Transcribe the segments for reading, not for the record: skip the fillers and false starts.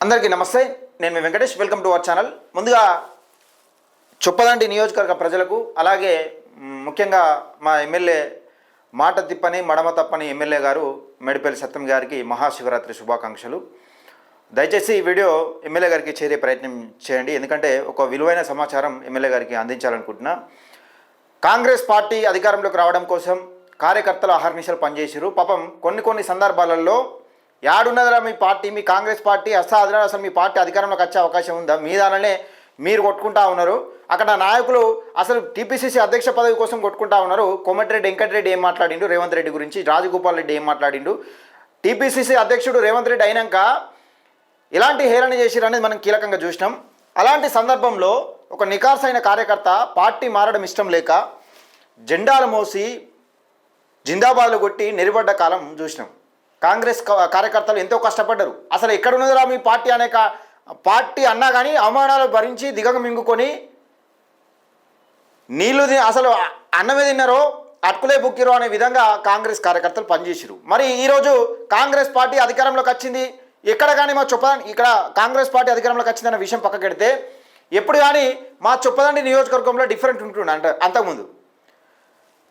అందరికీ నమస్తే. నేను మీ Venkatesh. Welcome to our channel. ముందుగా చొప్పదండి నియోజకవర్గ ప్రజలకు, అలాగే ముఖ్యంగా మా ఎమ్మెల్యే మాట తిప్పని మడమ తప్పని ఎమ్మెల్యే గారు మేడిపల్లి సత్యం గారికి మహాశివరాత్రి శుభాకాంక్షలు. దయచేసి ఈ వీడియో ఎమ్మెల్యే గారికి చేరే ప్రయత్నం చేయండి, ఎందుకంటే ఒక విలువైన సమాచారం ఎమ్మెల్యే గారికి అందించాలనుకుంటున్నా. కాంగ్రెస్ పార్టీ అధికారంలోకి రావడం కోసం కార్యకర్తలు అహర్నిశలు పనిచేసారు. పాపం కొన్ని సందర్భాలలో యాడున్నదరా మీ పార్టీ, మీ కాంగ్రెస్ పార్టీ అసాధన, అసలు మీ పార్టీ అధికారంలోకి వచ్చే అవకాశం ఉందా, మీ దానినే మీరు కొట్టుకుంటా ఉన్నారు. అక్కడ నాయకులు అసలు టీపీసీసీ అధ్యక్ష పదవి కోసం కొట్టుకుంటా ఉన్నారు. కోమటిరెడ్డి వెంకటరెడ్డి ఏం మాట్లాడిండు రేవంత్ రెడ్డి గురించి, రాజగోపాల్ రెడ్డి ఏం మాట్లాడిండు, టీపీసీసీ అధ్యక్షుడు రేవంత్ రెడ్డి అయినాక ఎలాంటి హేళన చేసిరు అనేది మనం కీలకంగా చూసినాం. అలాంటి సందర్భంలో ఒక నికార్సైన కార్యకర్త పార్టీ మారడం ఇష్టం లేక జెండాలు మోసి జిందాబాద్లు కొట్టి నెరిబడ్డ కాలం చూసినాం. కాంగ్రెస్ కార్యకర్తలు ఎంతో కష్టపడ్డారు. అసలు ఎక్కడున్నదిరా మీ పార్టీ అనే పార్టీ అన్నా కానీ అవమానాలు భరించి దిగక మింగుకొని నీళ్లు అసలు అన్నమే తిన్నారో అటుకులే బుక్కిరో అనే విధంగా కాంగ్రెస్ కార్యకర్తలు పనిచేసారు. మరి ఈరోజు కాంగ్రెస్ పార్టీ అధికారంలోకి వచ్చింది. ఎక్కడ కానీ మా చొప్పదండి ఇక్కడ కాంగ్రెస్ పార్టీ అధికారంలోకి వచ్చిందన్న విషయం పక్కకెడితే, ఎప్పుడు కానీ మా చొప్పదండి నియోజకవర్గంలో డిఫరెంట్ ఉంటుండే. అంటే అంతకుముందు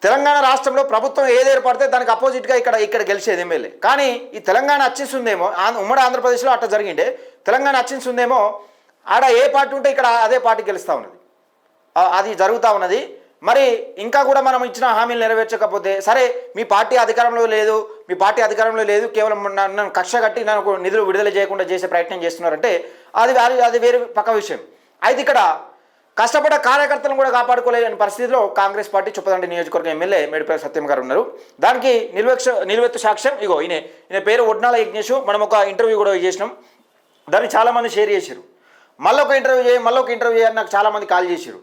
తెలంగాణ రాష్ట్రంలో ప్రభుత్వం ఏది ఏర్పడితే దానికి అపోజిట్గా ఇక్కడ గెలిచేది ఎమ్మెల్యే. కానీ ఈ తెలంగాణ అచ్చింస్తుందేమో, ఉమ్మడి ఆంధ్రప్రదేశ్లో అట్లా జరిగిండే, తెలంగాణ అచ్చింస్తుందేమో ఆడ ఏ పార్టీ ఉంటే ఇక్కడ అదే పార్టీ గెలుస్తూ ఉన్నది, అది జరుగుతూ ఉన్నది. మరి ఇంకా కూడా మనం ఇచ్చిన హామీలు నెరవేర్చకపోతే, సరే మీ పార్టీ అధికారంలో లేదు కేవలం నన్ను కక్ష కట్టి నన్ను నిధులు విడుదల చేయకుండా చేసే ప్రయత్నం చేస్తున్నారంటే అది వేరే పక్క విషయం. అయితే ఇక్కడ కష్టపడ్డ కార్యకర్తలను కూడా కాపాడుకోలేని పరిస్థితిలో కాంగ్రెస్ పార్టీ చొప్పదండి నియోజకవర్గం ఎమ్మెల్యే మేడిపల్లి సత్యం గారు ఉన్నారు. దానికి నిలువెత్తు సాక్ష్యం ఇగో ఈయన పేరు ఒడ్నాల యజ్ఞేష్. మనం ఒక ఇంటర్వ్యూ కూడా చేసినాం, దాన్ని చాలామంది షేర్ చేశారు. మళ్ళీ ఒక ఇంటర్వ్యూ అని నాకు చాలామంది కాల్ చేశారు.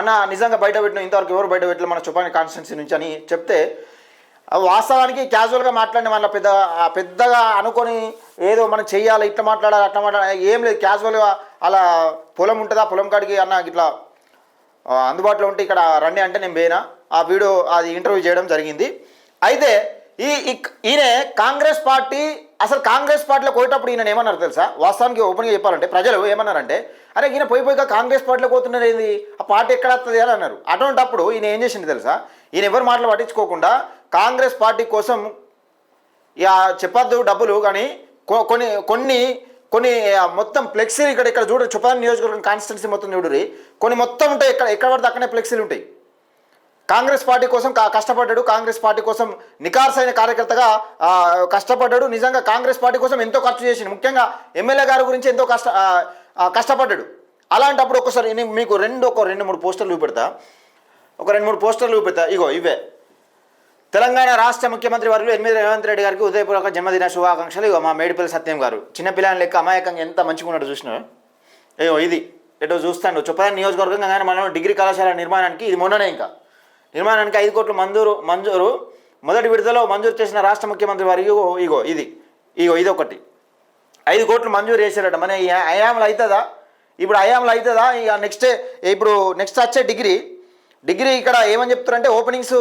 అన్న నిజంగా బయట పెట్టిన ఇంతవరకు ఎవరు బయట పెట్టలే మన చొప్పదండి కాన్స్టిట్యున్సీ నుంచి అని చెప్తే, వాస్తవానికి క్యాజువల్గా మాట్లాడిన వాళ్ళ పెద్దగా అనుకొని ఏదో మనం చెయ్యాలి, ఇట్లా మాట్లాడాలి అట్లా మాట్లాడాలి ఏం లేదు. క్యాజువల్గా అలా పొలం ఉంటుందా, పొలం కాడికి అన్న ఇట్లా అందుబాటులో ఉంటే ఇక్కడ రండి అంటే నేను పోయినా, ఆ వీడియో అది ఇంటర్వ్యూ చేయడం జరిగింది. అయితే ఈయన కాంగ్రెస్ పార్టీలో పోయేటప్పుడు ఈయన ఏమన్నారు తెలుసా? వాస్తవానికి ఓపెన్గా చెప్పాలంటే ప్రజలు ఏమన్నారంటే, అరే ఈయన పోయిగా కాంగ్రెస్ పార్టీలో పోతున్నారు ఏంది, ఆ పార్టీ ఎక్కడ వస్తుంది అని అన్నారు. అటువంటిప్పుడు ఈయన ఏం చేసింది తెలుసా? ఈయన ఎవరు మాటలు పట్టించుకోకుండా కాంగ్రెస్ పార్టీ కోసం చెప్పద్దు డబ్బులు కానీ కొన్ని మొత్తం ఫ్లెక్సీలు ఇక్కడ చూడరు. చొప్పదండి నియోజకవర్గం కాన్స్టిట్యున్సీ మొత్తం చూడరు, కొన్ని మొత్తం ఉంటాయి. ఎక్కడ పడితే అక్కడే ఫ్లెక్సీలు ఉంటాయి. కాంగ్రెస్ పార్టీ కోసం కష్టపడ్డాడు, కాంగ్రెస్ పార్టీ కోసం నికార్సైన కార్యకర్తగా కష్టపడ్డాడు. నిజంగా కాంగ్రెస్ పార్టీ కోసం ఎంతో ఖర్చు చేసిండు. ముఖ్యంగా ఎమ్మెల్యే గారి గురించి ఎంతో కష్టపడ్డాడు. అలాంటప్పుడు ఒకసారి మీకు రెండు మూడు పోస్టర్లు చూపెడతా. ఇగో ఇవే తెలంగాణ రాష్ట్ర ముఖ్యమంత్రి వర్యులు రేవంత్ రెడ్డి గారికి ఉదయపూర్వక జన్మదిన శుభాకాంక్షలు. ఇగో మా మేడిపల్లి సత్యం గారు చిన్నపిల్లని లెక్క అమాయకంగా ఎంత మంచిగా ఉన్నాడు చూసినా. ఇగో ఇది ఎటో చూస్తాను. చొప్పదండి నియోజకవర్గం కానీ మనం డిగ్రీ కళాశాల నిర్మాణానికి ఇది మొన్ననే ఇంకా నిర్మాణానికి 5 కోట్లు మంజూరు మొదటి విడుదలలో మంజూరు చేసిన రాష్ట్ర ముఖ్యమంత్రి వారికి ఇది ఒకటి 5 కోట్లు మంజూరు చేశారట. మన అయాములు అవుతుందా? ఇప్పుడు అయాములు అవుతుందా? ఇక నెక్స్ట్ వచ్చే డిగ్రీ ఇక్కడ ఏమని చెప్తున్నారంటే ఓపెనింగ్స్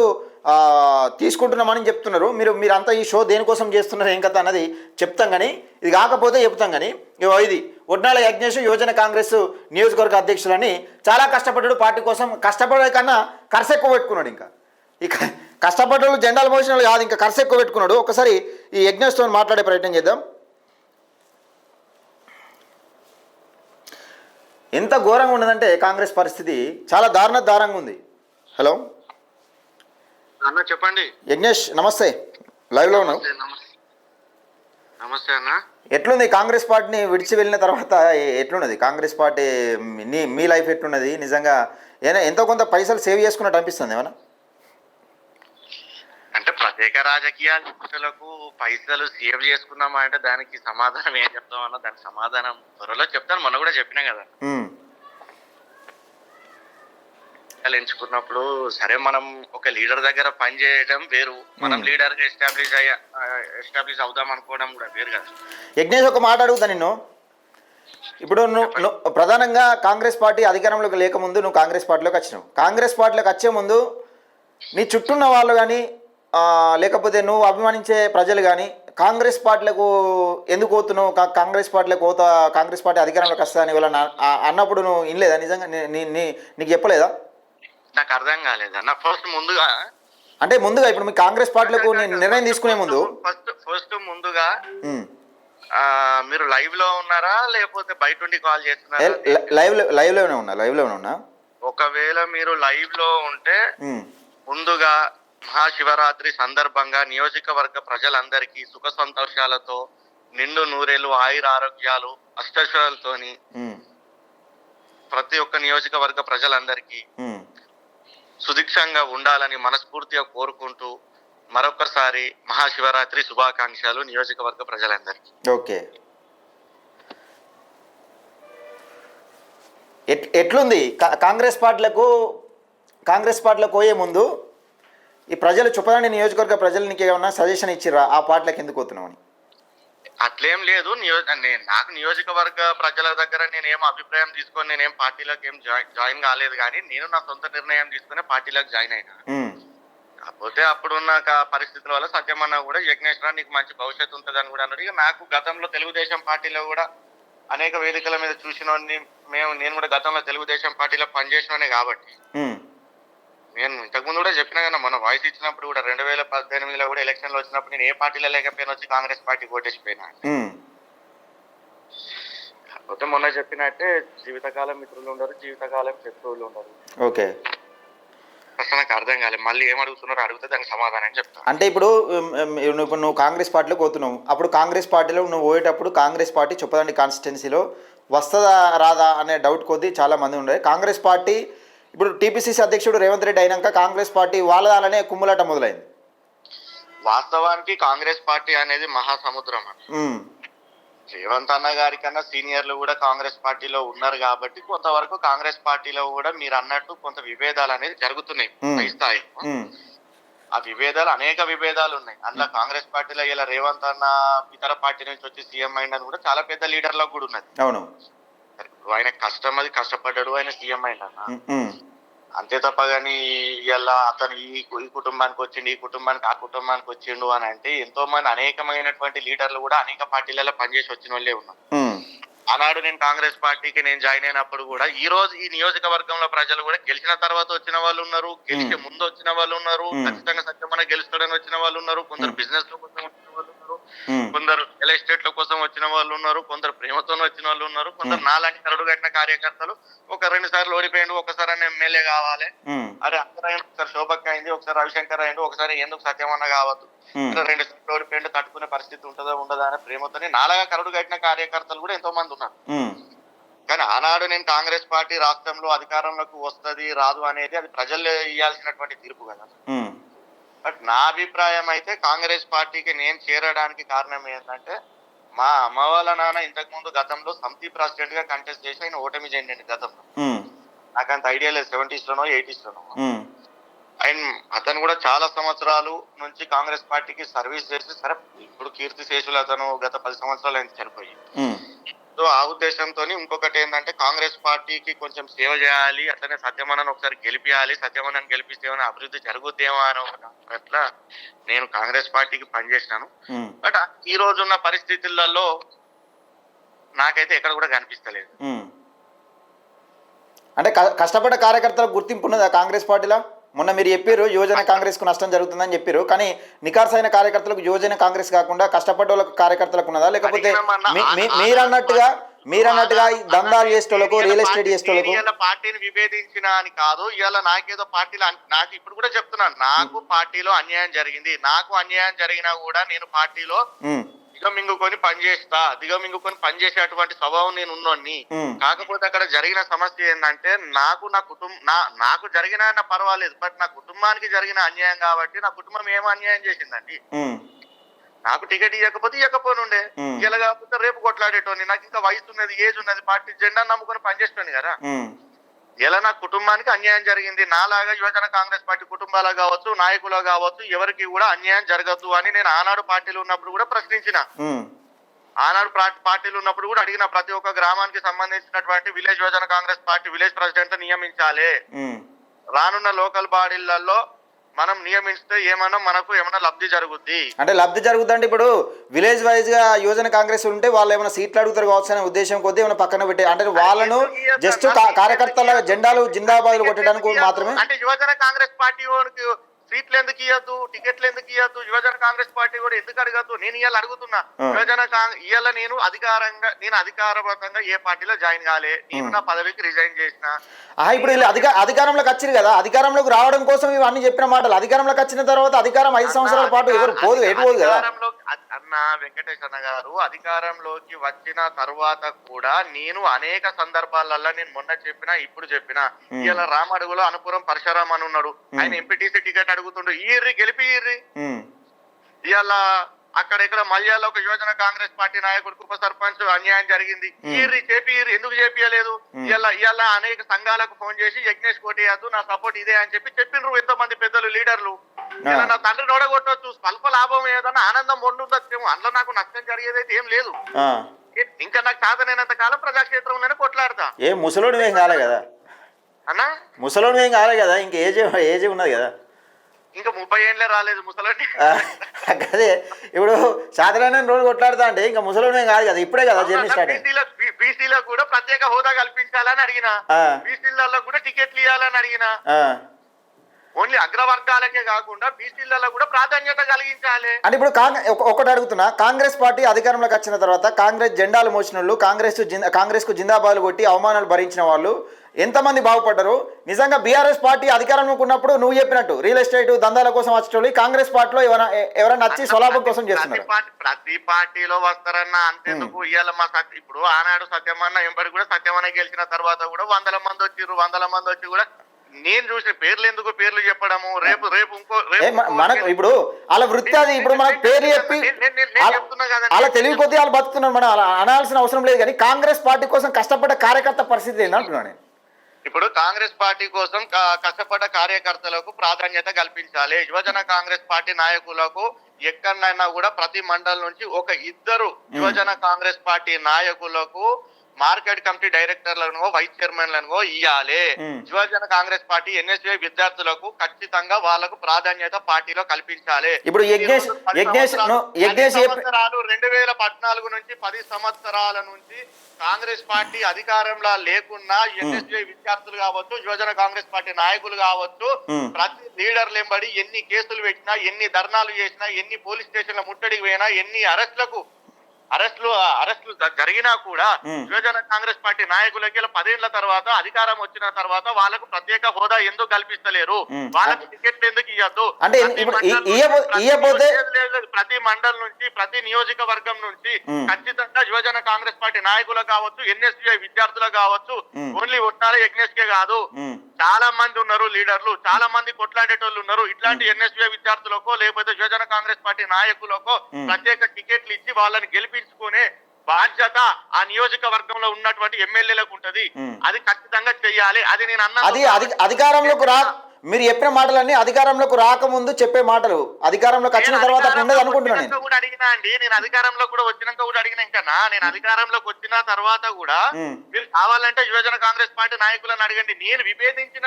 తీసుకుంటున్నామని చెప్తున్నారు. మీరంతా ఈ షో దేనికోసం చేస్తున్నారు ఏం కథ అన్నది చెప్తాం, కానీ ఇది కాకపోతే చెప్తాం. కానీ ఇది ఒడ్నాల యజ్ఞేష్ యువజన కాంగ్రెస్ నియోజకవర్గ అధ్యక్షులని చాలా కష్టపడ్డాడు. పార్టీ కోసం కష్టపడే కన్నా ఖర్చు ఎక్కువ పెట్టుకున్నాడు. ఇక కష్టపడ్డాడు జెండాలు మోసిన వాళ్ళు కాదు, ఇంకా ఖర్చు ఎక్కువ పెట్టుకున్నాడు. ఒకసారి ఈ యజ్ఞేష్తో మాట్లాడే ప్రయత్నం చేద్దాం. ఎంత ఘోరంగా ఉన్నదంటే కాంగ్రెస్ పరిస్థితి చాలా దారుణంగా ఉంది. హలో అన్న చెప్పండి. యజ్ఞేష్ నమస్తే, లైవ్లో ఉన్నావు. నమస్తే అన్న. ఎట్లుంది కాంగ్రెస్ పార్టీని విడిచి వెళ్ళిన తర్వాత ఎట్లున్నది కాంగ్రెస్ పార్టీ? మీ లైఫ్ ఎట్లున్నది? నిజంగా ఎంతో కొంత పైసలు సేవ్ చేసుకున్నట్టు అనిపిస్తుంది ఏమన్నా? అంటే ప్రత్యేక రాజకీయాలకు పైసలు సేవ్ చేసుకున్నామా అంటే దానికి సమాధానం ఏం చెప్తామన్నా, దానికి సమాధానం త్వరలో చెప్తాను. మొన్న కూడా చెప్పినా కదా, ఎంచుకున్నప్పుడు సరే మనం ఒక లీడర్ దగ్గర పని చేయడం వేరు, మనం లీడర్ గా ఎస్టాబ్లిష్ అవుదాం అనుకోవడం కూడా వేరు కదా. యజ్ఞేష్ ఒక మాట అడుగుతా నిన్ను. ఇప్పుడు నువ్వు ప్రధానంగా కాంగ్రెస్ పార్టీ అధికారంలోకి లేకముందు నువ్వు కాంగ్రెస్ పార్టీలోకి వచ్చినావు. కాంగ్రెస్ పార్టీలోకి వచ్చే ముందు నీ చుట్టూన్న వాళ్ళు కానీ లేకపోతే నువ్వు అభిమానించే ప్రజలు కానీ కాంగ్రెస్ పార్టీలకు ఎందుకు పోతున్నావు కాంగ్రెస్ పార్టీలకు పోతా కాంగ్రెస్ పార్టీ అధికారంలోకి వస్తుందని ఇవాళ అన్నప్పుడు నువ్వు వినలేదా నిజంగా నీకు చెప్పలేదా? నాకు అర్థం కాలేదన్న. ముందుగా అంటే ముందుగా ఇప్పుడు మీ కాంగ్రెస్ పార్టీలకు నిర్ణయం తీసుకునే ముందు ఫస్ట్ ముందుగా ఉమ్. మీరు లైవ్ లో ఉన్నారా లేకపోతే బయట ఉండి కాల్ చేస్తున్నారా? లైవ్లోనే ఉన్నా. ఒకవేళ మీరు లైవ్ లో ఉంటే ఉమ్. ముందుగా మహాశివరాత్రి సందర్భంగా నియోజకవర్గ ప్రజలందరికీ సుఖ సంతోషాలతో నిండు నూరేళ్లు ఆయుర ఆరోగ్యాలు అష్టైశ్వర్యాలతోని ఉమ్. ప్రతి ఒక్క నియోజకవర్గ ప్రజలందరికీ ఉమ్. సుభిక్షంగా ఉండాలని మనస్ఫూర్తిగా కోరుకుంటూ మరొకసారి మహాశివరాత్రి శుభాకాంక్షలు నియోజకవర్గ ప్రజలందరికీ. ఓకే. ఎట్లుంది కాంగ్రెస్ పార్టీలకు పోయే ముందు ఈ ప్రజలు చుప్పదండి నియోజకవర్గ ప్రజలు నీకు ఏమన్నా సజెషన్ ఇచ్చిర్రా ఆ పార్టీలకు ఎందుకు పోతున్నావు అని? అట్లేం లేదు. నాకు నియోజకవర్గ ప్రజల దగ్గర నేనేం అభిప్రాయం తీసుకొని నేనేం పార్టీలకు ఏం జాయిన్ కాలేదు, కానీ నేను నా సొంత నిర్ణయం తీసుకునే పార్టీలకు జాయిన్ అయినా. కాకపోతే అప్పుడున్న పరిస్థితుల వల్ల సత్యమన్న కూడా యజ్ఞేశ్వర నీకు మంచి భవిష్యత్తు ఉంటుందని కూడా అన్నాడు. ఇక నాకు గతంలో తెలుగుదేశం పార్టీలో కూడా అనేక వేదికల మీద చూసినోడిని, నేను కూడా గతంలో తెలుగుదేశం పార్టీలో పనిచేసినోనే కాబట్టి నేను ఇంతకుముందు కూడా చెప్పినా కదా, మన వాయిస్ ఇచ్చినప్పుడు కూడా 2018లో కూడా ఎలక్షన్లు వచ్చినప్పుడు నేను ఏ పార్టీలో లేకపోయినా వచ్చి కాంగ్రెస్ పార్టీ ఓటేసిపోయినా. కాకపోతే మొన్న చెప్పినట్టే జీవితకాలం మిత్రులు ఉండరు, జీవితకాలం శత్రువులు ఉండరు. ఓకే. అసలు నాకు అర్థం కాలేదు, మళ్ళీ ఏం అడుగుతున్నారో అడిగితే దానికి సమాధానం చెప్తాను. అంటే ఇప్పుడు నువ్వు కాంగ్రెస్ పార్టీలో పోతున్నావు, అప్పుడు కాంగ్రెస్ పార్టీలో నువ్వు పోయేటప్పుడు కాంగ్రెస్ పార్టీ చొప్పదండి కాన్స్టిట్యున్సీలో వస్తుందా రాదా అనే డౌట్ కొద్దీ చాలా మంది ఉండే. కాంగ్రెస్ పార్టీ ఇప్పుడు టీపీసీసీ అధ్యక్షుడు రేవంత్ రెడ్డి అయినాక కాంగ్రెస్ పార్టీ వాళ్ళదాలనే కుమ్ములాట మొదలైంది. వాస్తవానికి కాంగ్రెస్ పార్టీ అనేది మహాసముద్రం. రేవంత్ అన్న గారి కన్నా సీనియర్లు కూడా కాంగ్రెస్ పార్టీలో ఉన్నారు కాబట్టి కొంతవరకు కాంగ్రెస్ పార్టీలో కూడా మీరు అన్నట్టు కొంత విభేదాలు అనేది జరుగుతున్నాయి పై స్థాయిలో. ఆ విభేదాలు అనేక విభేదాలు ఉన్నాయి. అందులో కాంగ్రెస్ పార్టీలో ఇలా రేవంత్ అన్న ఇతర పార్టీ నుంచి వచ్చి సీఎం అయినది కూడా చాలా పెద్ద లీడర్లకు కూడా ఉన్నది. అవును, ఆయన కష్టం అది కష్టపడ్డాడు, ఆయన సీఎం అయినా అంతే తప్ప కానీ ఇలా అతను ఈ కుటుంబానికి వచ్చిండు, ఈ కుటుంబానికి ఆ కుటుంబానికి వచ్చిండు అని అంటే ఎంతో మంది అనేకమైనటువంటి లీడర్లు కూడా అనేక పార్టీలలో పనిచేసి వచ్చిన వాళ్ళే ఉన్నారు. ఆనాడు నేను కాంగ్రెస్ పార్టీకి నేను జాయిన్ అయినప్పుడు కూడా ఈ రోజు ఈ నియోజకవర్గంలో ప్రజలు కూడా గెలిచిన తర్వాత వచ్చిన వాళ్ళు ఉన్నారు, గెలిచే ముందు వచ్చిన వాళ్ళు ఉన్నారు, ఖచ్చితంగా సత్యమన్న గెలుస్తాడని వచ్చిన వాళ్ళు ఉన్నారు, కొందరు బిజినెస్ లో కోసం వచ్చిన వాళ్ళు ఉన్నారు, కొందరు రియల్ ఎస్టేట్ లో కోసం వచ్చిన వాళ్ళు ఉన్నారు, కొందరు ప్రేమతో వచ్చిన వాళ్ళు ఉన్నారు, కొందరు నాలాంటి కరడు కట్టిన కార్యకర్తలు ఒక 2 సార్లు ఓడిపోయిండు, ఒకసారి ఎమ్మెల్యే కావాలి, అరే అందరూ ఒకసారి శోభక్ అయింది, ఒకసారి రవిశంకర్ అయింది, ఒకసారి ఎందుకు సత్యమన్న కావద్దు, 2 సార్లు ఓడిపోయిండు, తట్టుకునే పరిస్థితి ఉంటుందా ఉండదా అనే ప్రేమతోనే నాలాగా కరడు కట్టిన కార్యకర్తలు కూడా ఎంతో మంది ఉన్నారు. కానీ ఆనాడు నేను కాంగ్రెస్ పార్టీ రాష్ట్రంలో అధికారంలోకి వస్తుంది రాదు అనేది అది ప్రజలు ఇవ్వాల్సినటువంటి తీర్పు కదా. బట్ నా అభిప్రాయం అయితే కాంగ్రెస్ పార్టీకి నేను చేరడానికి కారణం ఏంటంటే మా అమ్మ వాళ్ళ నాన్న ఇంతకు ముందు గతంలో సమితి ప్రెసిడెంట్ గా కంటెస్ట్ చేసి ఆయన ఓటమి చెందండి గతంలో. నాకంత ఐడియా లేదు 70s లోనో 80s లోనో. అతను కూడా చాలా సంవత్సరాలు నుంచి కాంగ్రెస్ పార్టీకి సర్వీస్ చేసి, సరే ఇప్పుడు కీర్తి శేషులు అతను గత 10 సంవత్సరాలు ఆయన చనిపోయి. సో ఆ ఉద్దేశంతో ఇంకొకటి ఏంటంటే కాంగ్రెస్ పార్టీకి కొంచెం సేవ చేయాలి, అట్లనే సత్యమన్నను ఒకసారి గెలిపియాలి, సత్యమన్నను గెలిపిస్తే ఏమైనా అభివృద్ధి జరుగుద్దేమో అని అట్లా నేను కాంగ్రెస్ పార్టీకి పనిచేసినాను. బట్ ఈ రోజున్న పరిస్థితులలో నాకైతే ఎక్కడ కూడా కనిపిస్తలేదు. అంటే కష్టపడ్డ కార్యకర్తలకు గుర్తింపు ఉన్నదా కాంగ్రెస్ పార్టీలో? మొన్న మీరు చెప్పారు యువజన కాంగ్రెస్ కు నష్టం జరుగుతుందని చెప్పారు, కానీ నికార్సైన కార్యకర్తలకు యువజన కాంగ్రెస్ కాకుండా కష్టపడ్డ కార్యకర్తలకు ఉన్నదా? లేకపోతే మీరన్నట్టుగా దందాలు చేసేటోళ్ళకు రియల్ ఎస్టేట్ చేసేటోళ్ళకు పార్టీని విభేదించిన అని కాదు. ఇవాళ నాకేదో పార్టీలో నాకు ఇప్పుడు కూడా చెప్తున్నాను, నాకు పార్టీలో అన్యాయం జరిగింది, నాకు అన్యాయం జరిగినా కూడా నేను పార్టీలో దిగమింగుకొని పనిచేసేటువంటి స్వభావం నేను ఉన్నోన్ని. కాకపోతే అక్కడ జరిగిన సమస్య ఏంటంటే నాకు జరిగిన పర్వాలేదు, బట్ నా కుటుంబానికి జరిగిన అన్యాయం కాబట్టి నా కుటుంబం ఏమో అన్యాయం చేసిందండి. నాకు టికెట్ ఇవ్వకపోనుండే, ఇలా కాకపోతే రేపు కొట్లాడేటోని, నాకు ఇంకా వయసు ఉన్నది, ఏజ్ ఉన్నది, పార్టీ జెండా నమ్ముకొని పనిచేస్తుంది కదా. ఇలా నా కుటుంబానికి అన్యాయం జరిగింది, నాలాగా యువజన కాంగ్రెస్ పార్టీ కుటుంబాలు కావచ్చు, నాయకులు కావచ్చు, ఎవరికి కూడా అన్యాయం జరగదు అని నేను ఆనాడు పార్టీలో ఉన్నప్పుడు కూడా ప్రశ్నించిన. ఆనాడు పార్టీలు ఉన్నప్పుడు కూడా అడిగిన, ప్రతి ఒక్క గ్రామానికి సంబంధించినటువంటి విలేజ్ యువజన కాంగ్రెస్ పార్టీ విలేజ్ ప్రెసిడెంట్ నియమించాలి, రానున్న లోకల్ బాడీలలో మనం నియమిస్తే మనకు ఏమన్నా లబ్ధి జరుగుద్ది. అంటే లబ్ధి జరుగుతుందంటే ఇప్పుడు విలేజ్ వైజ్ గా యువజన కాంగ్రెస్ ఉంటే వాళ్ళు ఏమైనా సీట్లు అడుగుతారు కావచ్చు అనే ఉద్దేశం కొద్దీ ఏమైనా పక్కన పెట్టే అంటే వాళ్ళను జస్ట్ కార్యకర్తల జెండాలు జిందాబాదులు కొట్టడానికి మాత్రమే. అంటే యువజన కాంగ్రెస్ పార్టీ వారికి సీట్లు ఎందుకు ఇవ్వద్దు, టికెట్లు ఎందుకు ఇవ్వద్దు, యువజన కాంగ్రెస్ పార్టీ కూడా ఎందుకు అడగద్దు? నేను ఇవాళ అడుగుతున్నా, ఇవాళ నేను అధికారబద్ధంగా ఏ పార్టీలో జాయిన్ కాలే, నేను నా పదవికి రిజైన్ చేసిన. ఇప్పుడు వీళ్ళు అధికారంలోకి వచ్చింది కదా, అధికారంలోకి రావడం కోసం ఇవన్నీ చెప్పిన మాటలు. అధికారంలోకి వచ్చిన తర్వాత అధికారం 5 సంవత్సరాల పాటు ఎవరు ఎటు పోదు కదా అన్న వెంకటేష్ అన్న గారు. అధికారంలోకి వచ్చిన తర్వాత కూడా నేను అనేక సందర్భాలలో నేను మొన్న చెప్పినా ఇప్పుడు చెప్పినా, ఇలా రామడుగులో అనుపురం పరశురామ్ అని ఉన్నాడు, ఆయన ఎంపీటీసీ టికెట్ అడుగుతుండు, గెలిపి ఇవాళ అక్కడ మల్యాలో ఒక యువజన కాంగ్రెస్ పార్టీ నాయకుడికి ఉప సర్పంచ్ అన్యాయం జరిగింది, ఎందుకు చేపియలేదు? ఇలా అనేక సంఘాలకు ఫోన్ చేసి యజ్ఞేష్ కోటేయద్దు, నా సపోర్ట్ ఇదే అని చెప్పిండ్రు ఎంతో మంది పెద్దలు లీడర్లు. ఇలా నా తండ్రి నోడగొట్టవచ్చు, స్వల్ప లాభం ఏదన్నా ఆనందం ఉండొచ్చేమో, అందులో నాకు నష్టం జరిగేదైతే ఏం లేదు. ఇంకా నాకు సాధనైనంత కాలం ప్రజాక్షేత్రంలోనే కొట్లాడతా. ఏ ముసలోడు ఏం కాలే కదా అన్నా, ముసలోడు ఏం కాలే కదా, ఇంకా ఏజ్ ఉన్నది కదా, ఇంకా 30 ఏళ్ళే రాలేదు ముసలోని. అదే ఇప్పుడు సాధారణ రోజు కొట్లాడుతా అంటే ఇంకా ముసలోడు ఏం కాదు కదా, ఇప్పుడే కదా జర్నీ స్టార్ట్. బీసీలో కూడా ప్రత్యేక హోదా కల్పించాలని అడిగిన, బీసీలలో కూడా టికెట్లు ఇవ్వాలని అడిగిన, ఓన్లీ అగ్రవర్గాలకే కాకుండా బీసీలలో కూడా ప్రాధాన్యత కలిగించాలి. అంటే ఇప్పుడు ఒకటి అడుగుతున్నా, కాంగ్రెస్ పార్టీ అధికారంలోకి వచ్చిన తర్వాత కాంగ్రెస్ జెండాలు మోసిన వాళ్ళు, కాంగ్రెస్ కు జిందాబాదులు కొట్టి అవమానాలు భరించిన వాళ్ళు ఎంతమంది బాగుపడ్డారు? నిజంగా బీఆర్ఎస్ పార్టీ అధికారంలోకి ఉన్నప్పుడు నువ్వు చెప్పినట్టు రియల్ ఎస్టేట్ దందాల కోసం వచ్చేటోళ్ళు కాంగ్రెస్ పార్టీలో ఎవరైనా వచ్చి స్వలాభం కోసం చేస్తున్నారు. ప్రతి పార్టీలో వస్తారన్న, అంతేందుకు ఇవాళ ఇప్పుడు ఆనాడు సత్యమన్న ఎంబడి కూడా సత్యమన్న గెలిచిన తర్వాత కూడా 100 మంది వచ్చిర్రు, 100 మంది వచ్చి కూడా నేను చూసిన పేర్లు ఎందుకు పేర్లు చెప్పడము, రేపు మనకు ఇప్పుడు వాళ్ళ వృత్తి అది. ఇప్పుడు మనకు పేర్లు చెప్పి అలా తెలివి కొద్దీ వాళ్ళు బతుకుతున్నారు, మనం అలా అనాల్సిన అవసరం లేదు. కానీ కాంగ్రెస్ పార్టీ కోసం కష్టపడ్డ కార్యకర్త పరిస్థితి ఏంటంటున్నాను. ఇప్పుడు కాంగ్రెస్ పార్టీ కోసం కష్టపడ్డ కార్యకర్తలకు ప్రాధాన్యత కల్పించాలి. యువజన కాంగ్రెస్ పార్టీ నాయకులకు ఎక్కడైనా కూడా ప్రతి మండలం నుంచి ఒక 2 యువజన కాంగ్రెస్ పార్టీ నాయకులకు మార్కెట్ కమిటీ డైరెక్టర్లను, వైస్ చైర్మన్లను ఇవ్వాలి. యువజన కాంగ్రెస్ పార్టీ ఎన్ఎస్యుఐ విద్యార్థులకు ఖచ్చితంగా వాళ్ళకు ప్రాధాన్యత పార్టీలో కల్పించాలి. ఇప్పుడు 2014 నుంచి 10 సంవత్సరాల నుంచి కాంగ్రెస్ పార్టీ అధికారంలో లేకున్నా ఎన్ఎస్యుఐ విద్యార్థులు కావచ్చు, యువజన కాంగ్రెస్ పార్టీ నాయకులు కావచ్చు, ప్రతి లీడర్లు ఎంబడి ఎన్ని కేసులు పెట్టినా, ఎన్ని ధర్నాలు చేసినా, ఎన్ని పోలీస్ స్టేషన్ల ముట్టడికి పోయినా, ఎన్ని అరెస్టులు జరిగినా కూడా యువజన కాంగ్రెస్ పార్టీ నాయకులకి 10 ఏళ్ల తర్వాత అధికారం వచ్చిన తర్వాత వాళ్ళకు ప్రత్యేక హోదా ఎందుకు కల్పిస్తలేరు? వాళ్ళకి టికెట్లు ఎందుకు ఇవ్వద్దు? ప్రతి మండలం నుంచి, ప్రతి నియోజకవర్గం నుంచి ఖచ్చితంగా యువజన కాంగ్రెస్ పార్టీ నాయకులు కావచ్చు, ఎన్ఎస్యుఐ విద్యార్థులు కావచ్చు, ఓన్లీ ఒట్టాల యజ్ఞేష్కే కాదు, చాలా మంది ఉన్నారు లీడర్లు, చాలా మంది కొట్లాడేటోళ్ళు ఉన్నారు. ఇట్లాంటి ఎన్ఎస్యుఐ విద్యార్థులకో లేకపోతే యువజన కాంగ్రెస్ పార్టీ నాయకులకో ప్రత్యేక టికెట్లు ఇచ్చి వాళ్ళని గెలిపించుకునే బాధ్యత ఆ నియోజకవర్గంలో ఉన్నటువంటి ఎమ్మెల్యేలకు ఉంటది. అది ఖచ్చితంగా చెయ్యాలి. అది నేను అధికారంలోకి మీరు చెప్పిన మాటలన్నీ అధికారంలోకి రాకముందు చెప్పే మాటలు, అధికారంలోకి వచ్చిన తర్వాత అనుకుంటున్నాను కూడా అడిగినా అండి. నేను అధికారంలో కూడా వచ్చినాక కూడా అడిగినా, ఇంకా నేను అధికారంలోకి వచ్చిన తర్వాత కూడా మీరు కావాలంటే యువజన కాంగ్రెస్ పార్టీ నాయకులను అడగండి. నేను విభేదించిన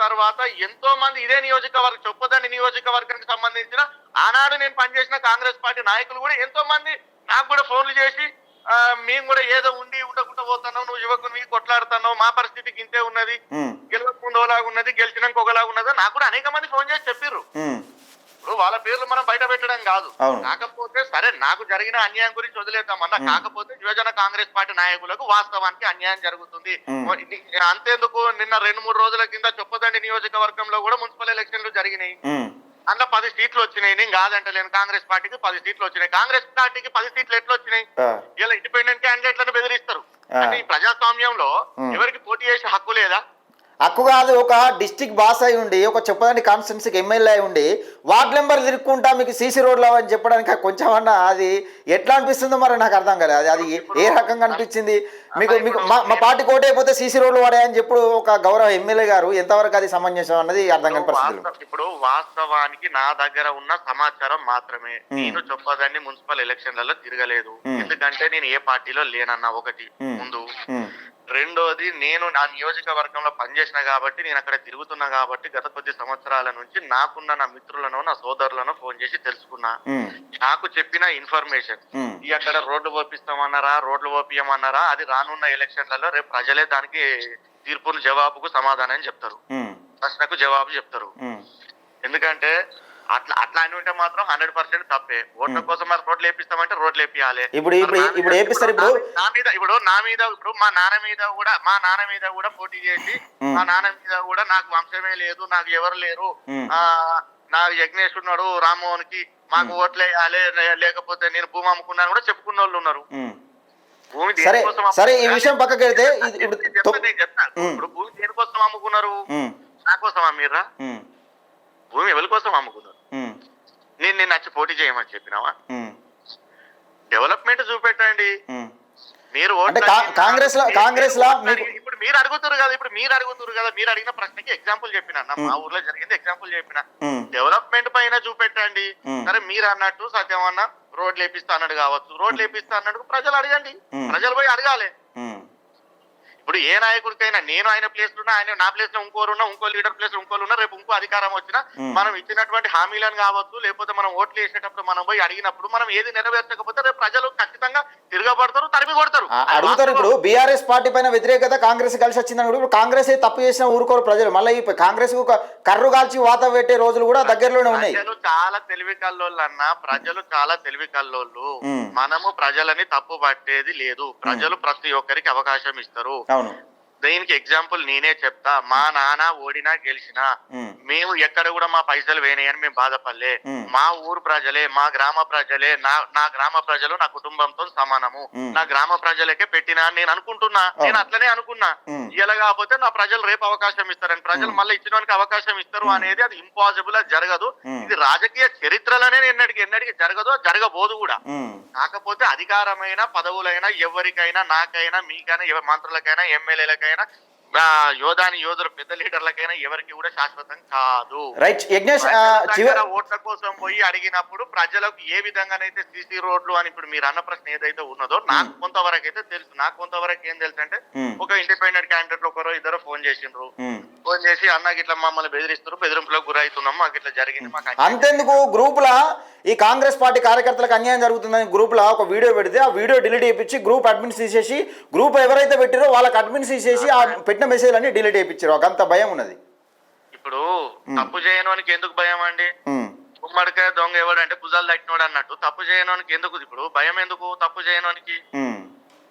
తర్వాత ఎంతో మంది ఇదే నియోజకవర్గం, చొప్పదండి నియోజకవర్గానికి సంబంధించిన ఆనాడు నేను పనిచేసిన కాంగ్రెస్ పార్టీ నాయకులు కూడా ఎంతో మంది నాకు కూడా ఫోన్లు చేసి, మేము కూడా ఏదో ఉండకుండా పోతున్నావు, నువ్వు యువకుని కొట్లాడుతున్నావు, మా పరిస్థితికి ఇంతే ఉన్నది, గెలవకుండా ఒకలాగా ఉన్నది, గెలిచినాక ఒకలాగా ఉన్నది, నాకు కూడా అనేక మంది ఫోన్ చేసి చెప్పిర్రు. ఇప్పుడు వాళ్ళ పేర్లు మనం బయట పెట్టడం కాదు. కాకపోతే సరే, నాకు జరిగిన అన్యాయం గురించి వదిలేద్దామన్నా, కాకపోతే యువజన కాంగ్రెస్ పార్టీ నాయకులకు వాస్తవానికి అన్యాయం జరుగుతుంది. అంతేందుకు నిన్న 2-3 రోజుల కింద చొప్పదండి నియోజకవర్గంలో కూడా మున్సిపల్ ఎలక్షన్లు జరిగినాయి. అందులో 10 సీట్లు వచ్చినాయి. నేను కాదంటలేను, కాంగ్రెస్ పార్టీకి 10 సీట్లు వచ్చినాయి. కాంగ్రెస్ పార్టీకి 10 సీట్లు ఎట్లా వచ్చినాయి? ఇలా ఇండిపెండెంట్ క్యాండిడేట్లను బెదిరిస్తారు. అంటే ఈ ప్రజాస్వామ్యంలో ఎవరికి పోటీ చేసే హక్కు లేదా? హక్కు కాదు. ఒక డిస్టిక్ బాస్ అయి ఉండి, ఒక చెప్పడానికి కాన్స్టిట్యున్సీకి ఎమ్మెల్యే అయి ఉండి, వార్డు మెంబర్ తిరుక్కుంటా మీకు సీసీ రోడ్లు అని చెప్పడానికి కొంచెం అన్నా అది ఎట్లా అనిపిస్తుందో మరి నాకు అర్థం కాలేదు. అది ఏ రకంగా అనిపించింది మీకు? మా పార్టీ కోట అయిపోతే సీసీ రోడ్లు వాడాయని చెప్పి ఒక గౌరవ ఎమ్మెల్యే గారు ఎంతవరకు అది సమంజసం అన్నది అర్థం కాని పరిస్థితులు. ఇప్పుడు వాస్తవానికి నా దగ్గర ఉన్న సమాచారం మాత్రమే. నేను చొప్పదండి మున్సిపల్ ఎలక్షన్లలో తిరగలేదు, ఎందుకంటే నేను ఏ పార్టీలో లేనన్నా ఒకటి ముందు. రెండోది నేను నా నియోజకవర్గంలో పనిచేసిన కాబట్టి నేను అక్కడ తిరుగుతున్నా కాబట్టి గత కొద్ది సంవత్సరాల నుంచి నాకున్న నా మిత్రులను నా సోదరులను ఫోన్ చేసి తెలుసుకున్నా. నాకు చెప్పిన ఇన్ఫర్మేషన్ ఈ అక్కడ రోడ్లు ఓపిస్తామన్నారా, రోడ్లు ఓపియమన్నారా, అది రానున్న ఎలక్షన్లలో రేపు ప్రజలే దానికి తీర్పును జవాబుకు సమాధానం చెప్తారు, ప్రశ్నకు జవాబు చెప్తారు. ఎందుకంటే అట్లా అని ఉంటే మాత్రం 100% తప్పే. ఓట్ల కోసం మరి రోడ్లు వేపిస్తామంటే రోడ్లు వేపియాలి. ఇప్పుడు వేపిస్తారు. ఇప్పుడు నా మీద ఇప్పుడు మా నాన్న మీద కూడా పోటీ చేసి మా నాన్న మీద కూడా నాకు వంశమే లేదు, నాకు ఎవరు లేరు, నాకు యజ్ఞేష్ ఉన్నాడు, రామ్మోహన్ కి మాకు ఓట్లు వేయాలి, లేకపోతే నేను భూమి అమ్ముకున్నాను కూడా చెప్పుకున్న వాళ్ళు ఉన్నారు. భూమి సరే ఈ విషయం పక్కకి వెళ్తే చెప్తా. ఇప్పుడు భూమి దేనికోసం అమ్ముకున్నారు? నా కోసం అమ్మిర్రా? భూమి ఎవరి కోసం అమ్ముకున్నారు? నేను నచ్చి పోటీ చేయమని చెప్పినావా? డెవలప్మెంట్ చూపెట్టండి. మీరు కాంగ్రెస్ ఇప్పుడు మీరు అడుగుతారు కదా, మీరు అడిగిన ప్రశ్నకి ఎగ్జాంపుల్ చెప్పిన, మా ఊర్లో జరిగింది ఎగ్జాంపుల్ చెప్పిన. డెవలప్మెంట్ పైన చూపెట్టండి. సరే మీరు అన్నట్టు సత్యమన్న రోడ్లు వేపిస్తా అన్నాడు కావచ్చు, రోడ్లు వేపిస్తా అన్నట్టు ప్రజలు అడగండి, ప్రజలు పోయి అడగాలి. ఇప్పుడు ఏ నాయకుడికైనా నేను ఆయన ప్లేస్ లో ఉన్నా, ఆయన నా ప్లేస్ లో ఇంకోరున్నా, ఇంకో లీడర్ ప్లేస్ లో ఇంకోరు ఉన్నా, రేపు ఇంకో అధికారం వచ్చినా మనం ఇచ్చినటువంటి హామీలను కావచ్చు, లేకపోతే మనం ఓట్లు వేసేటప్పుడు మనం పోయి అడిగినప్పుడు మనం ఏది నెరవేర్చకపోతే రేపు ప్రజలు ఖచ్చితంగా తిరగబడతారు, తరిమి కొడతారు, అడుగుతారు. ఇప్పుడు బీఆర్ఎస్ పార్టీ పైన వ్యతిరేకత కాంగ్రెస్ కలిసి వచ్చిందని ఇప్పుడు కాంగ్రెస్ తప్పు చేసిన ఊరుకోరు ప్రజలు. మళ్ళీ కాంగ్రెస్ కు కర్రు కాల్చి వాత పెట్టే రోజులు కూడా దగ్గరలోనే ఉన్నాయి. ప్రజలు చాలా తెలివి కల్లోళ్ళు అన్న, ప్రజలు చాలా తెలివి కల్లోళ్ళు. మనము ప్రజలని తప్పు పట్టేది లేదు. ప్రజలు ప్రతి ఒక్కరికి అవకాశం ఇస్తారు. దీనికి ఎగ్జాంపుల్ నేనే చెప్తా. మా నాన్న ఓడినా గెలిచినా మేము ఎక్కడ కూడా మా పైసలు వేయని మేము బాధపడలే. మా ఊరు ప్రజలే, మా గ్రామ ప్రజలే, నా గ్రామ ప్రజలు నా కుటుంబంతో సమానము, నా గ్రామ ప్రజలకే పెట్టినా నేను అనుకుంటున్నా. నేను అట్లనే అనుకున్నా. ఇలా కాకపోతే నా ప్రజలు రేపు అవకాశం ఇస్తారని, ప్రజలు మళ్ళీ ఇచ్చినోనికి అవకాశం ఇస్తారు అనేది అది ఇంపాసిబుల్, అది జరగదు. ఇది రాజకీయ చరిత్రలోనే ఎన్నటికి జరగదు, జరగబోదు కూడా. కాకపోతే అధికారమైన పదవులైనా ఎవరికైనా, నాకైనా, మీకైనా, మంత్రులకైనా, ఎమ్మెల్యేలకైనా, యోధులు పెద్ద లీడర్లకైనా ఎవరికి కూడా శాశ్వతం కాదు. ఓట్ల కోసం పోయి అడిగినప్పుడు ప్రజలకు ఏ విధంగానైతే సీసీ రోడ్లు అని ఇప్పుడు మీరు అన్న ప్రశ్న ఏదైతే ఉన్నదో నాకు కొంతవరకు అయితే తెలుసు. నాకు కొంతవరకు ఏం తెలుసు అంటే ఒక ఇండిపెండెంట్ క్యాండిడేట్ ఒకరో ఇద్దరు ఫోన్ చేసిండ్రు. ఫోన్ చేసి అన్నకి ఇట్లా మమ్మల్ని బెదిరిస్తారు, బెదిరింపులకు గురవుతున్నాం, మాకు ఇట్లా జరిగింది, మాకు అంతెందుకు గ్రూప్ లా ఈ కాంగ్రెస్ పార్టీ కార్యకర్తలకు అన్యాయం జరుగుతుందని గ్రూప్ లా ఒక వీడియో పెడితే ఆ వీడియో డిలీట్ చేయించి గ్రూప్ అడ్మిన్స్ తీసేసి గ్రూప్ ఎవరైతే పెట్టారో వాళ్ళకి అడ్మిన్స్ తీసేసి ఆ పెట్టిన మెసేజ్ అన్ని డిలీట్ చేయించారు. ఒక అంత భయం ఉన్నది. ఇప్పుడు తప్పు చేయనోనికి ఎందుకు భయం అండి? గుమ్మడికాయ దొంగ ఎవడంటే భుజాలు తట్టినోడు అన్నట్టు తప్పు చేయనోనికి ఎందుకు ఇప్పుడు భయం? ఎందుకు తప్పు చేయనోనికి?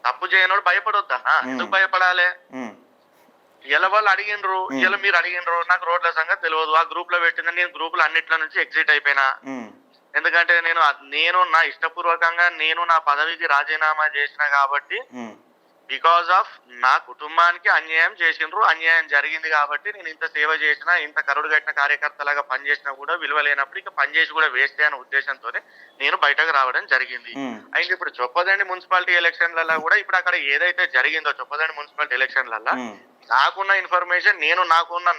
తప్పు చేయనోడు భయపడొద్దన్నా, ఎందుకు భయపడాలి? ఇలా వాళ్ళు అడిగినరు, ఇలా మీరు అడిగినరు, నాకు రోడ్ల సంగతి తెలియదు, ఆ గ్రూప్ లో పెట్టింది. నేను గ్రూప్ లో అన్నిట్లో నుంచి ఎగ్జిట్ అయిపోయినా. ఎందుకంటే నేను నా ఇష్టపూర్వకంగా నేను నా పదవికి రాజీనామా చేసిన కాబట్టి, బికాస్ ఆఫ్ నా కుటుంబానికి అన్యాయం చేసిండ్రు, అన్యాయం జరిగింది కాబట్టి నేను ఇంత సేవ చేసినా, ఇంత కరుడు కట్టిన కార్యకర్తలాగా పనిచేసినా కూడా విలువ లేనప్పుడు ఇక పనిచేసి కూడా వేస్తే అనే ఉద్దేశంతోనే నేను బయటకు రావడం జరిగింది. అయితే ఇప్పుడు చొప్పదండి మున్సిపాలిటీ ఎలక్షన్లలో కూడా ఇప్పుడు అక్కడ ఏదైతే జరిగిందో చొప్పదండి మున్సిపాలిటీ ఎలక్షన్లలో నాకున్న ఇన్ఫర్మేషన్,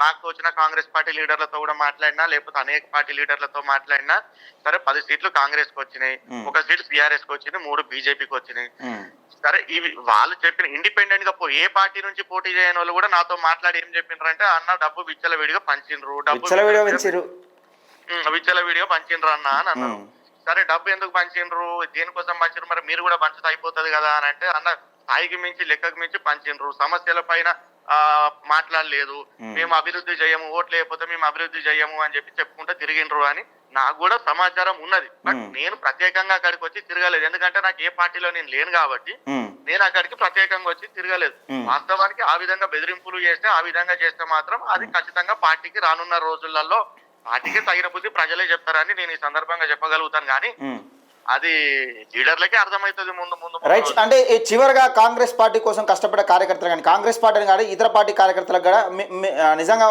నాకు వచ్చిన కాంగ్రెస్ పార్టీ లీడర్లతో కూడా మాట్లాడినా, లేకపోతే అనేక పార్టీ లీడర్లతో మాట్లాడినా, సరే 10 సీట్లు కాంగ్రెస్ కి వచ్చినాయి, 1 సీట్ బీఆర్ఎస్ కి వచ్చింది, 3 బీజేపీకి వచ్చినాయి. సరే ఇవి వాళ్ళు చెప్పిన ఇండిపెండెంట్ గా ఏ పార్టీ నుంచి పోటీ చేయని వాళ్ళు కూడా నాతో మాట్లాడి ఏం చెప్పిండ్రంటే, అన్న డబ్బు విచ్చలవిడిగా పంచిండ్రు, విచ్చలవిడిగా పంచిండ్రు అన్న అని అన్నారు. సరే డబ్బు ఎందుకు పంచిండ్రు, దేనికోసం పంచిండ్రు, మరి మీరు కూడా పంచితే అయిపోతుంది కదా అని అంటే, అన్న స్థాయికి మించి లెక్కకు మించి పంచిండ్రు, సమస్యల పైన మాట్లాడలేదు, మేము అభివృద్ధి చేయము, ఓట్లు లేకపోతే మేము అభివృద్ధి చేయము అని చెప్పుకుంటూ తిరిగిండ్రు అని నాకు కూడా సమాచారం ఉన్నది. బట్ నేను ప్రత్యేకంగా అక్కడికి వచ్చి తిరగలేదు. ఎందుకంటే నాకు ఏ పార్టీలో నేను లేను కాబట్టి నేను అక్కడికి ప్రత్యేకంగా వచ్చి తిరగలేదు. వాస్తవానికి ఆ విధంగా బెదిరింపులు చేస్తే, ఆ విధంగా చేస్తే మాత్రం అది ఖచ్చితంగా పార్టీకి రానున్న రోజులలో పార్టీకి తగిన బుద్ధి ప్రజలే చెప్తారని నేను ఈ సందర్భంగా చెప్పగలుగుతాను. కానీ అది లీడర్లకే అర్థమవుతుంది ముందు. రైట్. అంటే చివరిగా కాంగ్రెస్ పార్టీ కోసం కష్టపడే కార్యకర్తలు కానీ, కాంగ్రెస్ పార్టీని కానీ ఇతర పార్టీ కార్యకర్తలకు కూడా నిజంగా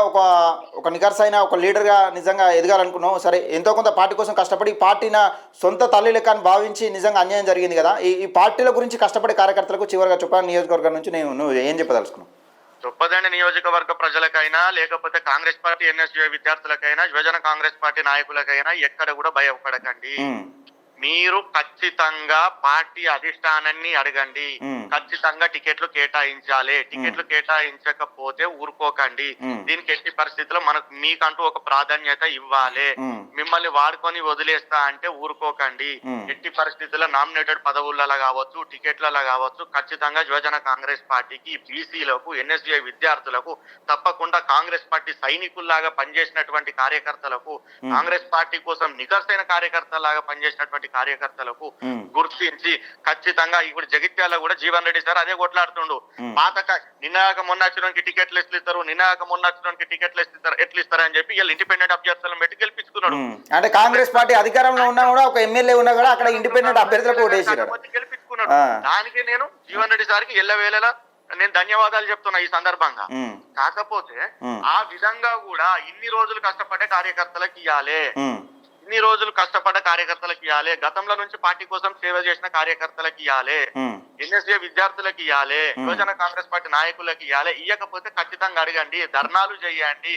ఒక నిఖర్సైన ఒక లీడర్గా నిజంగా ఎదగాలనుకున్నాం. సరే ఎంతో కొంత పార్టీ కోసం కష్టపడి పార్టీని సొంత తల్లి లెక్క అని భావించి నిజంగా అన్యాయం జరిగింది కదా, ఈ పార్టీల గురించి కష్టపడే కార్యకర్తలకు చివరిగా చొప్పదండి నియోజకవర్గం నుంచి నువ్వు ఏం చెప్పదలుచుకున్నావు? చొప్పదండి నియోజకవర్గ ప్రజలకైనా, లేకపోతే కాంగ్రెస్ పార్టీ ఎన్ఎస్యూ విద్యార్థులకైనా, యువజన కాంగ్రెస్ పార్టీ నాయకులకైనా ఎక్కడ కూడా భయపడకండి. మీరు ఖచ్చితంగా పార్టీ అధిష్టానాన్ని అడగండి. ఖచ్చితంగా టికెట్లు కేటాయించాలి. టికెట్లు కేటాయించకపోతే ఊరుకోకండి. దీనికి ఎట్టి పరిస్థితుల్లో మీకంటూ ఒక ప్రాధాన్యత ఇవ్వాలి. మిమ్మల్ని వాడుకొని వదిలేస్తా అంటే ఊరుకోకండి. ఎట్టి పరిస్థితుల్లో నామినేటెడ్ పదవులలో కావచ్చు, టికెట్లలో కావచ్చు, ఖచ్చితంగా యువజన కాంగ్రెస్ పార్టీకి, బీసీలకు, ఎన్ఎస్యుఐ విద్యార్థులకు, తప్పకుండా కాంగ్రెస్ పార్టీ సైనికుల్లాగా పనిచేసినటువంటి కార్యకర్తలకు, కాంగ్రెస్ పార్టీ కోసం నిగర్సైన కార్యకర్తలాగా పనిచేసినటువంటి కార్యకర్తలకు గుర్తించి ఖచ్చితంగా ఇప్పుడు జగిత్యాల కూడా జీవన్ రెడ్డి సార్ అదే కొట్లాడుతుండు. నిన్నగాక మొన్న వచ్చినోనికి టికెట్లు ఎట్లిస్తారు, నిన్నగాక మొన్న వచ్చినోనికి టికెట్లు ఎట్లిస్తారు అని చెప్పి వీళ్ళు ఇండిపెండెంట్ అభ్యర్థులను పెట్టి గెలిపించుకున్నాడు. అంటే కాంగ్రెస్ పార్టీ అధికారంలో ఉన్నా కూడా ఒక ఎమ్మెల్యే ఉన్నా కూడా అక్కడ ఇండిపెండెంట్ అభ్యర్థులకు గెలిపించుకున్నాడు. దానికి నేను జీవన్ రెడ్డి సార్కి ఎల్లవేళలా నేను ధన్యవాదాలు చెప్తున్నా ఈ సందర్భంగా. కాకపోతే ఆ విధంగా కూడా ఇన్ని రోజులు కష్టపడే కార్యకర్తలకు ఇవ్వాలి, ఇన్ని రోజులు కష్టపడ్డ కార్యకర్తలకు ఇవ్వాలి, గతంలో నుంచి పార్టీ కోసం సేవ చేసిన కార్యకర్తలకు ఇవ్వాలి, ఎన్ఎస్ఏ విద్యార్థులకు ఇవ్వాలి, యువజన కాంగ్రెస్ పార్టీ నాయకులకు ఇవ్వాలి. ఇవ్వకపోతే ఖచ్చితంగా అడగండి, ధర్నాలు చేయండి,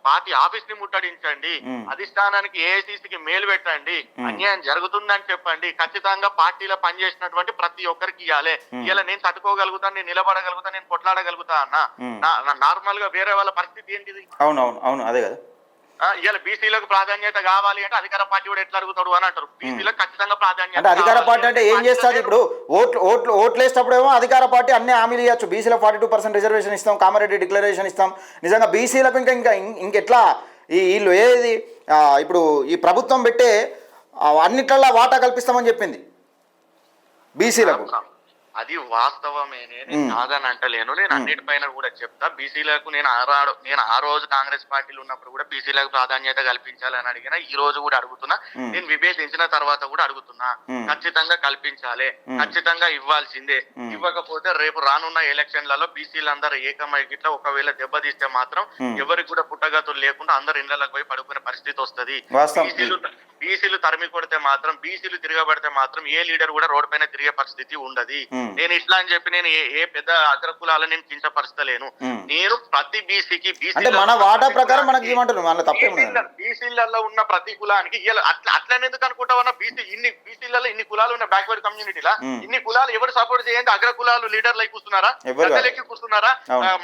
పార్టీ ఆఫీస్ ని ముట్టడించండి, అధిష్టానానికి ఏఐసిసికి మేలు పెట్టండి, అన్యాయం జరుగుతుందని చెప్పండి. ఖచ్చితంగా పార్టీలో పనిచేసినటువంటి ప్రతి ఒక్కరికి ఇవ్వాలి. ఇలా నేను తట్టుకోగలుగుతాను, నేను నిలబడగలుగుతాను, నేను కొట్లాడగలుగుతా అన్న నార్మల్ గా వేరే వాళ్ళ పరిస్థితి ఏంటిది? అవును అదే కదా. ఇలా బీసీలకు ప్రాధాన్యత కావాలి అంటే అధికార పార్టీ కూడా ఎట్లా అడుగుతాడు అని అంటారు. బీసీలకు ఖచ్చితంగా ప్రాధాన్యత అంటే అధికార పార్టీ అంటే ఏం చేస్తుంది? ఇప్పుడు ఓట్లు వేసేటప్పుడేమో అధికార పార్టీ అన్ని హామీలు ఇవ్వచ్చు. బీసీలో 42% రిజర్వేషన్ ఇస్తాం, కామారెడ్డి డిక్లరేషన్ ఇస్తాం. నిజంగా బీసీలకు ఇంకెట్లా వీళ్ళు ఏది ఇప్పుడు ఈ ప్రభుత్వం పెట్టే అన్నిట్లల్లో వాటా కల్పిస్తామని చెప్పింది బీసీలకు. అది వాస్తవమే, నేను కాదని అంటలేను. నేను అన్నిటిపైన కూడా చెప్తా. బీసీలకు నేను ఆ రోజు కాంగ్రెస్ పార్టీలు ఉన్నప్పుడు కూడా బీసీలకు ప్రాధాన్యత కల్పించాలని అడిగినా, ఈ రోజు కూడా అడుగుతున్నా. నేను విభేదించిన తర్వాత కూడా అడుగుతున్నా, ఖచ్చితంగా కల్పించాలి, ఖచ్చితంగా ఇవ్వాల్సిందే. ఇవ్వకపోతే రేపు రానున్న ఎలక్షన్లలో బీసీలందరూ ఏకమై గిట్లా ఒకవేళ దెబ్బతీస్తే మాత్రం ఎవరికి కూడా పుట్టగతులు లేకుండా అందరు ఇళ్లకు పోయి పడుకునే పరిస్థితి వస్తుంది. బీసీలు తరిమి కొడితే మాత్రం, బీసీలు తిరగబడితే మాత్రం ఏ లీడర్ కూడా రోడ్డు పైన తిరిగే పరిస్థితి ఉండదు. నేను ఇట్లా అని చెప్పి నేను ఏ పెద్ద అగ్రకులాలను నేను కించపరుస్తలేను. నేను ప్రతి బీసీకి మన వాటా ప్రకారం మనకి బీసీలలో ఉన్న ప్రతి కులానికి అట్లనే ఎందుకు అనుకుంటావన్నా? బీసీలలో ఇన్ని కులాలు ఉన్న బ్యాక్వర్డ్ కమ్యూనిటీలా ఇన్ని కులాలు ఎవరు సపోర్ట్ చేయండి? అగ్ర కులాలు లీడర్లు కూర్చున్నారా, ప్రజలకి కూర్చున్నారా,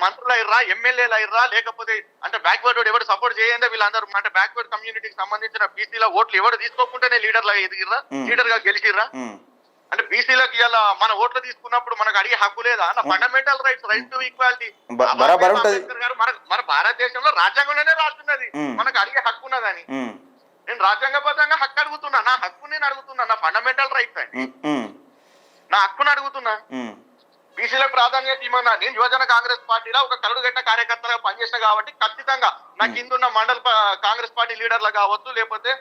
మంత్రులు అయ్యారా, ఎమ్మెల్యేలు అయ్యారా, లేకపోతే అంటే బ్యాక్వర్డ్ ఎవరు సపోర్ట్ చేయండి? వీళ్ళందరూ అంటే బ్యాక్వర్డ్ కమ్యూనిటీకి సంబంధించిన బీసీల ఓట్లు ఎవరు తీసుకోకుండానే లీడర్లు ఎదిగిర్రా, లీడర్ గా గెలిచిర్రా? అంటే బీసీలకు ఇలా మన ఓట్లు తీసుకున్నప్పుడు మనకు అడిగే హక్కు లేదా? Fundamental rights, right to equality మన భారతదేశంలో రాజ్యాంగంలోనే రాస్తున్నది, మనకు అడిగే హక్కు ఉన్నదని. నేను రాజ్యాంగబద్ధంగా హక్కు అడుగుతున్నా, నా హక్కు నేను అడుగుతున్నా, నా ఫండమెంటల్ రైట్స్ అండి, నా హక్కును అడుగుతున్నా. బీసీలకు ప్రాధాన్యత ఇవ్వమన్నా. నేను యువజన కాంగ్రెస్ పార్టీలో ఒక కరుడుగట్ట కార్యకర్తగా పనిచేసిన కాబట్టి ఖచ్చితంగా నా కింద ఉన్న మండల కాంగ్రెస్ పార్టీ లీడర్లు కావచ్చు, లేకపోతే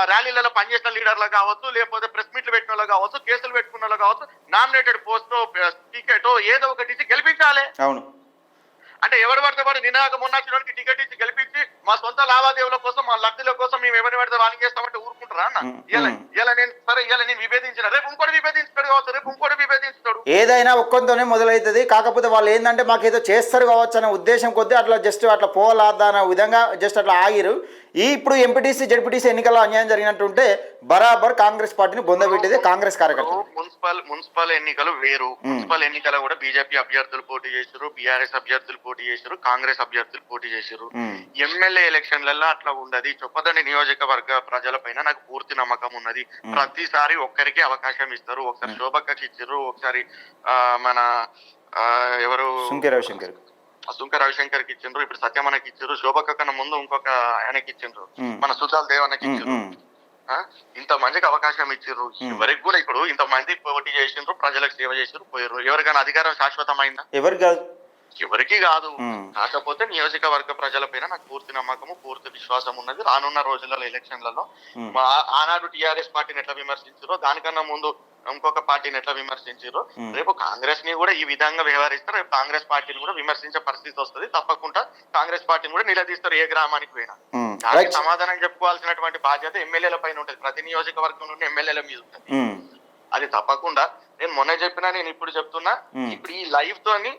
ర్యాలీలలో పనిచేసిన లీడర్లు కావచ్చు, లేకపోతే ప్రెస్ మీట్లు పెట్టిన వాళ్ళు కావచ్చు, కేసులు పెట్టుకున్న వాళ్ళు కావచ్చు, నామినేటెడ్ పోస్టో టికెట్ ఏదో ఒకటి ఇచ్చి గెలిపించాలి. అవును. అంటే ఎవరు పడితే వాడు నినాక మొన్నకి టికెట్ ఇచ్చి గెలిపించి మా సొంత లావాదేవీల కోసం, మా లబ్ధిల కోసం మేము ఎవరిని పడితే వాణి చేస్తామంటే ఊరుకుంటారా అన్న? ఇలా నేను విభేదించిన, రేపు ఇంకోటి విభేదించుతాడు కావచ్చు, రేపు ఇంకోటి విభేదించుతాడు. ఏదైనా ఒక్కొంతోనే మొదలవుతుంది. కాకపోతే వాళ్ళు ఏంటంటే మాకు ఏదో చేస్తారు కావచ్చు అనే ఉద్దేశం కొద్దీ అట్లా జస్ట్ అట్లా పోలాదా అనే విధంగా జస్ట్ అట్లా ఆగిరు. ఇప్పుడు ఎంపీటీసీ జడ్పీటీసీ ఎన్నికల్లో అన్యాయం జరిగినట్టుంటే బరాబర్ కాంగ్రెస్ పార్టీని బొందబెట్టేది కాంగ్రెస్ కార్యకర్తలు. మున్సిపల్ ఎన్నికలు వేరు. మున్సిపల్ ఎన్నికలు కూడా బీజేపీ అభ్యర్థులు పోటీ చేశారు, బీఆర్ఎస్ అభ్యర్థులు పోటీ చేశారు, కాంగ్రెస్ అభ్యర్థులు పోటీ చేశారు. ఎమ్మెల్యే ఎలక్షన్లలో అట్లా ఉండదు. చొప్పదండి నియోజకవర్గ ప్రజల పైన నాకు పూర్తి నమ్మకం ఉన్నది. ప్రతిసారి ఒక్కరికి అవకాశం ఇస్తారు. ఒకసారి శోభక్కకి ఇచ్చారు, ఒకసారి మన ఎవరు సుంక రవిశంకర్ కి ఇచ్చిండ్రు, ఇప్పుడు సత్యమనకి ఇచ్చారు, శోభక్క కన్నా ముందు ఇంకొక ఆయనకి ఇచ్చిండ్రు, మన సుజాల్ దేవన్నకి ఇచ్చిండ్రు. ఇంత మందికి అవకాశం ఇచ్చారు. ఎవరికి కూడా ఇప్పుడు ఇంత మంది పోటీ చేసిండ్రు, ప్రజలకు సేవ చేసారు, పోయారు. ఎవరికైనా అధికారం శాశ్వతమైందా? ఎవరికి కాదు. కాకపోతే నియోజకవర్గ ప్రజలపైన నాకు పూర్తి నమ్మకము, పూర్తి విశ్వాసం ఉన్నది. రానున్న రోజులలో ఎలక్షన్లలో ఆనాడు టీఆర్ఎస్ పార్టీని ఎట్లా విమర్శించారో, దానికన్నా ముందు ఇంకొక పార్టీని ఎట్లా విమర్శించారో, రేపు కాంగ్రెస్ ని కూడా ఈ విధంగా వ్యవహరిస్తారు. రేపు కాంగ్రెస్ పార్టీని కూడా విమర్శించే పరిస్థితి వస్తుంది. తప్పకుండా కాంగ్రెస్ పార్టీని కూడా నిలదీస్తారు ఏ గ్రామానికి పోయినా. దానికి సమాధానం చెప్పుకోవాల్సినటువంటి బాధ్యత ఎమ్మెల్యేల పైన ఉంటుంది. ప్రతి నియోజకవర్గం నుండి ఎమ్మెల్యేల మీద ఉంటుంది. అది తప్పకుండా నేను మొన్న చెప్పినా, నేను ఇప్పుడు చెప్తున్నా. ఇప్పుడు ఈ లైవ్ తోని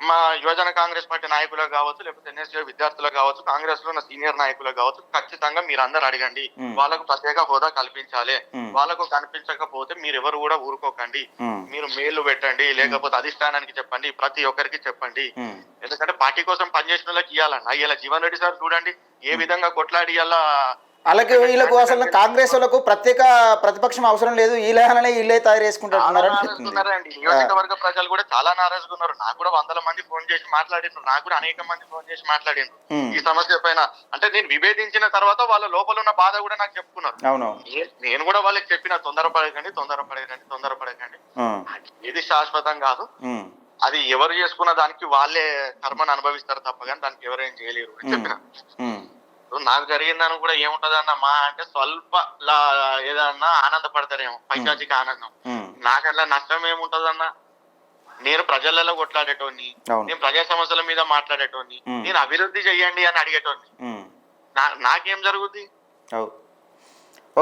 మా యువజన కాంగ్రెస్ పార్టీ నాయకులకు కావచ్చు, లేకపోతే ఎన్ఎస్యూ విద్యార్థులకు కావచ్చు, కాంగ్రెస్ లో ఉన్న సీనియర్ నాయకులకు కావచ్చు, ఖచ్చితంగా మీరు అందరు అడగండి. వాళ్ళకు ప్రత్యేక హోదా కల్పించాలి. వాళ్ళకు కనిపించకపోతే మీరు ఎవరు కూడా ఊరుకోకండి. మీరు మెయిల్ పెట్టండి, లేకపోతే అధిష్టానానికి చెప్పండి, ప్రతి ఒక్కరికి చెప్పండి. ఎందుకంటే పార్టీ కోసం పనిచేసిన వాళ్ళకి ఇవ్వాలన్నా. ఇలా జీవన్ రెడ్డి సార్ చూడండి ఏ విధంగా కొట్లాడి ఇలా అలాగే వీళ్ళకు అసలు కాంగ్రెస్ వాళ్ళకు ప్రత్యేక ప్రతిపక్షం అవసరం లేదు, వీళ్ళనే వీళ్ళే తయారు చేసుకుంటున్నారండి. నియోజకవర్గ ప్రజలు కూడా చాలా నారాజుగా ఉన్నారు. నాకు కూడా వందల మంది ఫోన్ చేసి మాట్లాడినారు, నాకు కూడా అనేక మంది ఫోన్ చేసి మాట్లాడినారు ఈ సమస్య పైన. అంటే నేను విభేదించిన తర్వాత వాళ్ళ లోపల ఉన్న బాధ కూడా నాకు చెప్పుకున్నారు. నేను కూడా వాళ్ళకి చెప్పిన తొందరపడకండి, ఇది శాశ్వతం కాదు, అది ఎవరు చేసుకున్న దానికి వాళ్ళే కర్మను అనుభవిస్తారు తప్ప కానీ దానికి ఎవరేం చేయలేరు అని చెప్పిన. నాకు జరిగిందని కూడా ఏముంటదన్న మా అంటే స్వల్ప ఏదన్నా ఆనందపడతారేమో, పైశాచిక ఆనందం. నాకన్నా నష్టం ఏముంటదన్న? నేను ప్రజలలో కొట్లాడేటోని, నేను ప్రజా సమస్యల మీద మాట్లాడేటోని, నేను అభివృద్ధి చెయ్యండి అని అడిగేటోని. నాకేం జరుగుద్ది?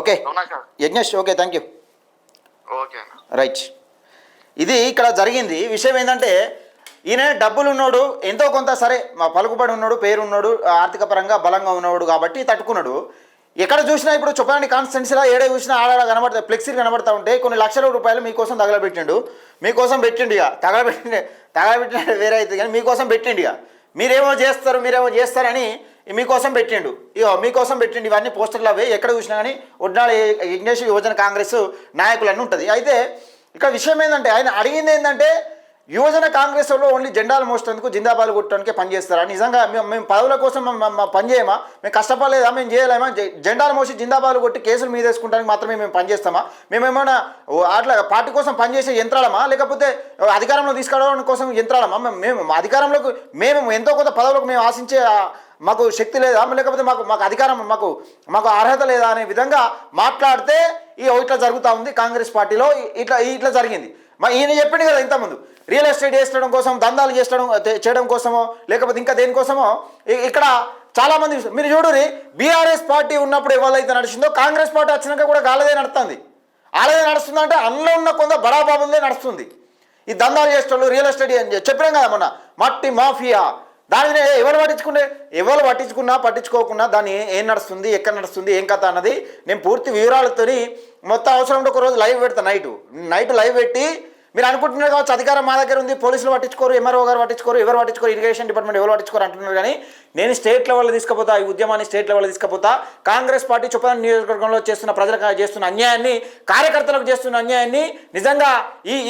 Okay Yagnesh, okay, thank you. Okay right. ఇది ఇక్కడ జరిగింది విషయం ఏంటంటే, ఈయన డబ్బులు ఉన్నాడు, ఎంతో కొంత సరే మా పలుకుబడి ఉన్నాడు, పేరు ఉన్నాడు, ఆర్థిక పరంగా బలంగా ఉన్నాడు కాబట్టి తట్టుకున్నాడు. ఎక్కడ చూసినా ఇప్పుడు చొప్పదండి కాన్స్టిట్యున్సీలో ఏడే చూసినా ఆడ కనబడతాయి, ఫ్లెక్సీలు కనబడతా ఉంటే కొన్ని లక్షల రూపాయలు మీకోసం తగలబెట్టిండు. మీకోసం పెట్టిండు, ఇక తగలబెట్టిన వేరే అవుతుంది కానీ మీకోసం పెట్టిండు. ఇక మీరేమో చేస్తారని మీకోసం పెట్టిండు. ఇగో మీకోసం పెట్టిండు. ఇవన్నీ పోస్టర్లు అవే ఎక్కడ చూసినా కానీ ఒడ్నాడు యజ్ఞేష్ యువజన కాంగ్రెస్ నాయకులన్నీ ఉంటుంది. అయితే ఇక్కడ విషయం ఏంటంటే, ఆయన అడిగింది ఏంటంటే, యువజన కాంగ్రెస్ వాళ్ళు ఓన్లీ జెండాలు మోసేందుకు జిందాబాలు కొట్టడానికే పనిచేస్తారా? నిజంగా మేము పదవుల కోసం పనిచేయమా? మేము కష్టపడలేదా? మేము చేయలేమా? జెండాలు మోసి జిందాబాలు కొట్టి కేసులు మీద వేసుకుంటానికి మాత్రమే మేము పనిచేస్తామా? మేమేమైనా అట్లా పార్టీ కోసం పనిచేసే యంత్రాలమా, లేకపోతే అధికారంలో తీసుకురావడం కోసం యంత్రాలమా? మేము అధికారంలోకి మేము ఎంతో కొంత పదవులకు మేము ఆశించే మాకు శక్తి లేదా, లేకపోతే మాకు అధికారం మాకు అర్హత లేదా అనే విధంగా మాట్లాడితే ఇట్లా జరుగుతూ ఉంది కాంగ్రెస్ పార్టీలో. ఇట్లా జరిగింది. ఈయన చెప్పింది కదా ఇంతకుముందు, రియల్ ఎస్టేట్ వేసడం కోసం, దందాలు చేయడం కోసమో లేకపోతే ఇంకా దేనికోసమో ఇక్కడ చాలామంది మీరు చూడుని. బీఆర్ఎస్ పార్టీ ఉన్నప్పుడు ఎవరైతే నడిచిందో కాంగ్రెస్ పార్టీ వచ్చినాక కూడా గాలదే నడుస్తుంది. అలాగే నడుస్తుందంటే అందులో ఉన్న కొంత బడాబాబులదే నడుస్తుంది. ఈ దందాలు చేసేటోళ్ళు, రియల్ ఎస్టేట్ చెప్పినాం కదా మొన్న, మట్టి మాఫియా. దానిని ఎవరు పట్టించుకోకున్నా దాన్ని ఏం నడుస్తుంది, ఎక్కడ నడుస్తుంది, ఏం కథ అన్నది నేను పూర్తి వివరాలతో మొత్తం అవసరం ఉంటే ఒక రోజు లైవ్ పెడతా. నైట్ లైవ్ పెట్టి మీరు అనుకుంటున్నారు కావచ్చు అధికారం మా దగ్గర ఉంది, పోలీసులు పట్టించుకోరు, ఎంఆర్ఓ గారు పట్టించుకోరు, ఎవరు పట్టించుకోరు, ఇరిగేషన్ డిపార్ట్మెంట్ ఎవరు పట్టించుకోరు అంటున్నారు. కానీ నేను స్టేట్ లెవెల్లో తీసుకుపోతా, ఈ ఉద్యమాన్ని స్టేట్ లెవెల్లో తీసుకుపోతా. కాంగ్రెస్ పార్టీ చొప్పదండి నియోజకవర్గంలో చేస్తున్న ప్రజలకు చేస్తున్న అన్యాయాన్ని, కార్యకర్తలకు చేస్తున్న అన్యాయాన్ని, నిజంగా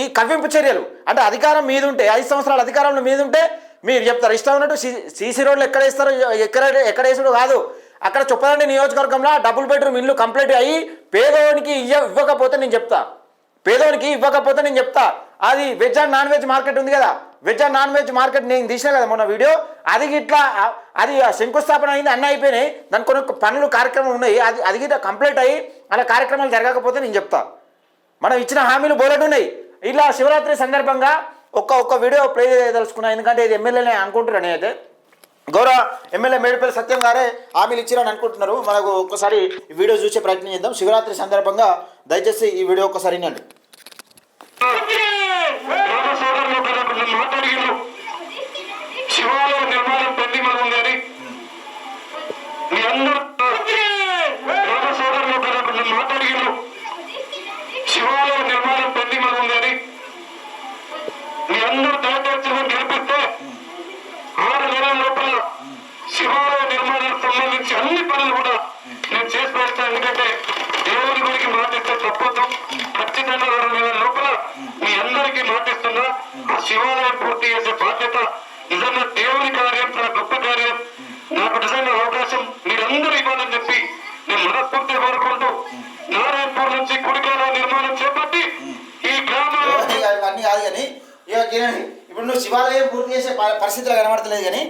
ఈ కవ్వింపు చర్యలు అంటే అధికారం మీద ఉంటే 5 సంవత్సరాల అధికారంలో మీద ఉంటే మీరు చెప్తారు ఇష్టం ఉన్నట్టు సీసీ రోడ్లు ఎక్కడ వేస్తారో ఎక్కడ వేసుడు కాదు. అక్కడ చొప్పదండి నియోజకవర్గంలో డబుల్ బెడ్రూమ్ ఇల్లు కంప్లీట్ అయ్యి పేదోనికి ఇవ్వకపోతే నేను చెప్తా. అది veg and non veg market ఉంది కదా, veg and non veg market నేను తీసిన కదా మొన్న వీడియో. అది ఇట్లా అది శంకుస్థాపన అయింది, అన్నీ అయిపోయినాయి, దాని కొన్ని పనులు కార్యక్రమం ఉన్నాయి. అది ఇట్లా కంప్లీట్ అయ్యి అలా కార్యక్రమాలు జరగకపోతే నేను చెప్తా. మనం ఇచ్చిన హామీలు బోలెడు ఉన్నాయి. ఇలా శివరాత్రి సందర్భంగా ఒక్క వీడియో ప్లే చేయదలుచుకున్నా, ఎందుకంటే ఇది ఎమ్మెల్యేనే అనుకుంటున్నాను. నేనైతే గౌరవ ఎమ్మెల్యే మేడిపల్లి సత్యం గారే హామీలు ఇచ్చారని అనుకుంటున్నారు. మనకు ఒక్కసారి ఈ వీడియో చూసే ప్రయత్నం చేద్దాం. శివరాత్రి సందర్భంగా దయచేసి ఈ వీడియో ఒక్కసారి వినండి. అందరూ దయచేసి గెలిపిస్తే 6 నెలల లోపల శివాలయ నిర్మాణానికి సంబంధించి అన్ని పనులు కూడా నేను చేసి పెడతాను. ఎందుకంటే దేవుడి గురికి మాటిస్తే తప్పదు. ఖచ్చితంగా 6 నెలల లోపల మీ అందరికీ మాటిస్తున్నా ఆ శివాలయం పూర్తి చేసే బాధ్యత నిజంగా దేవుని కార్యం, చాలా గొప్ప కార్యం. నాకు నిజంగా అవకాశం మీరందరూ ఇవ్వాలని చెప్పి నేను మనస్ఫూర్తిగా కోరుకుంటూ నారాయణపూర్ నుంచి కుడికాల నిర్మాణం చేపట్టి ఈ గ్రామంలో ఇప్పుడు నువ్వు శివాలయం పూర్తి చేసే పరిస్థితులు కనబడతలేదు. కానీ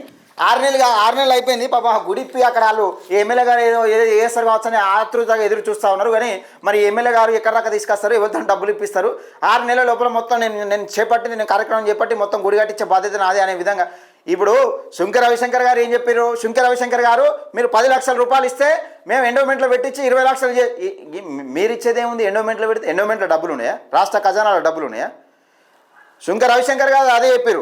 6 నెలలు అయిపోయింది. పాప గుడిపి అక్కడ వాళ్ళు ఎమ్మెల్యే గారు ఏదో చేస్తారు కావచ్చు అని ఆతృతగా ఎదురు చూస్తూ ఉన్నారు. కానీ మరి ఎమ్మెల్యే గారు ఎక్కడ దాకా తీసుకొస్తారు, ఎవరితో డబ్బులు ఇప్పిస్తారు. 6 నెలల లోపల మొత్తం నేను కార్యక్రమం చేపట్టి మొత్తం గుడి కట్టించే బాధ్యత నాది అనే విధంగా. ఇప్పుడు శంకర రవిశంకర్ గారు ఏం చెప్పారు? శంకర రవిశంకర్ గారు మీరు 10 లక్షల రూపాయలు ఇస్తే మేము ఎండోమెంట్లో పెట్టించి 20 లక్షలు మీరు ఇచ్చేది ఏముంది? ఎండోమెంట్లో పెడితే ఎండోమెంట్లో డబ్బులు ఉన్నాయా? రాష్ట్ర ఖజానాలో డబ్బులు ఉన్నాయా? శంకర రవిశంకర్ గారు అదే చెప్పారు.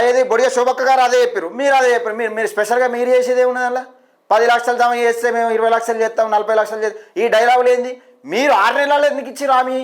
ఏది బొడిగ శోభక్క గారు అదే చెప్పారు, మీరు అదే చెప్పారు. మీరు స్పెషల్గా మీరు చేసేది ఏమున్నది అలా? 10 లక్షలు జమ చేస్తే మేము 20 లక్షలు చేస్తాం, 40 లక్షలు చేస్తాం, ఈ డైలాగులు ఏంది? మీరు 6 నెలల్లో ఎందుకు ఇచ్చిర్రు హామీ?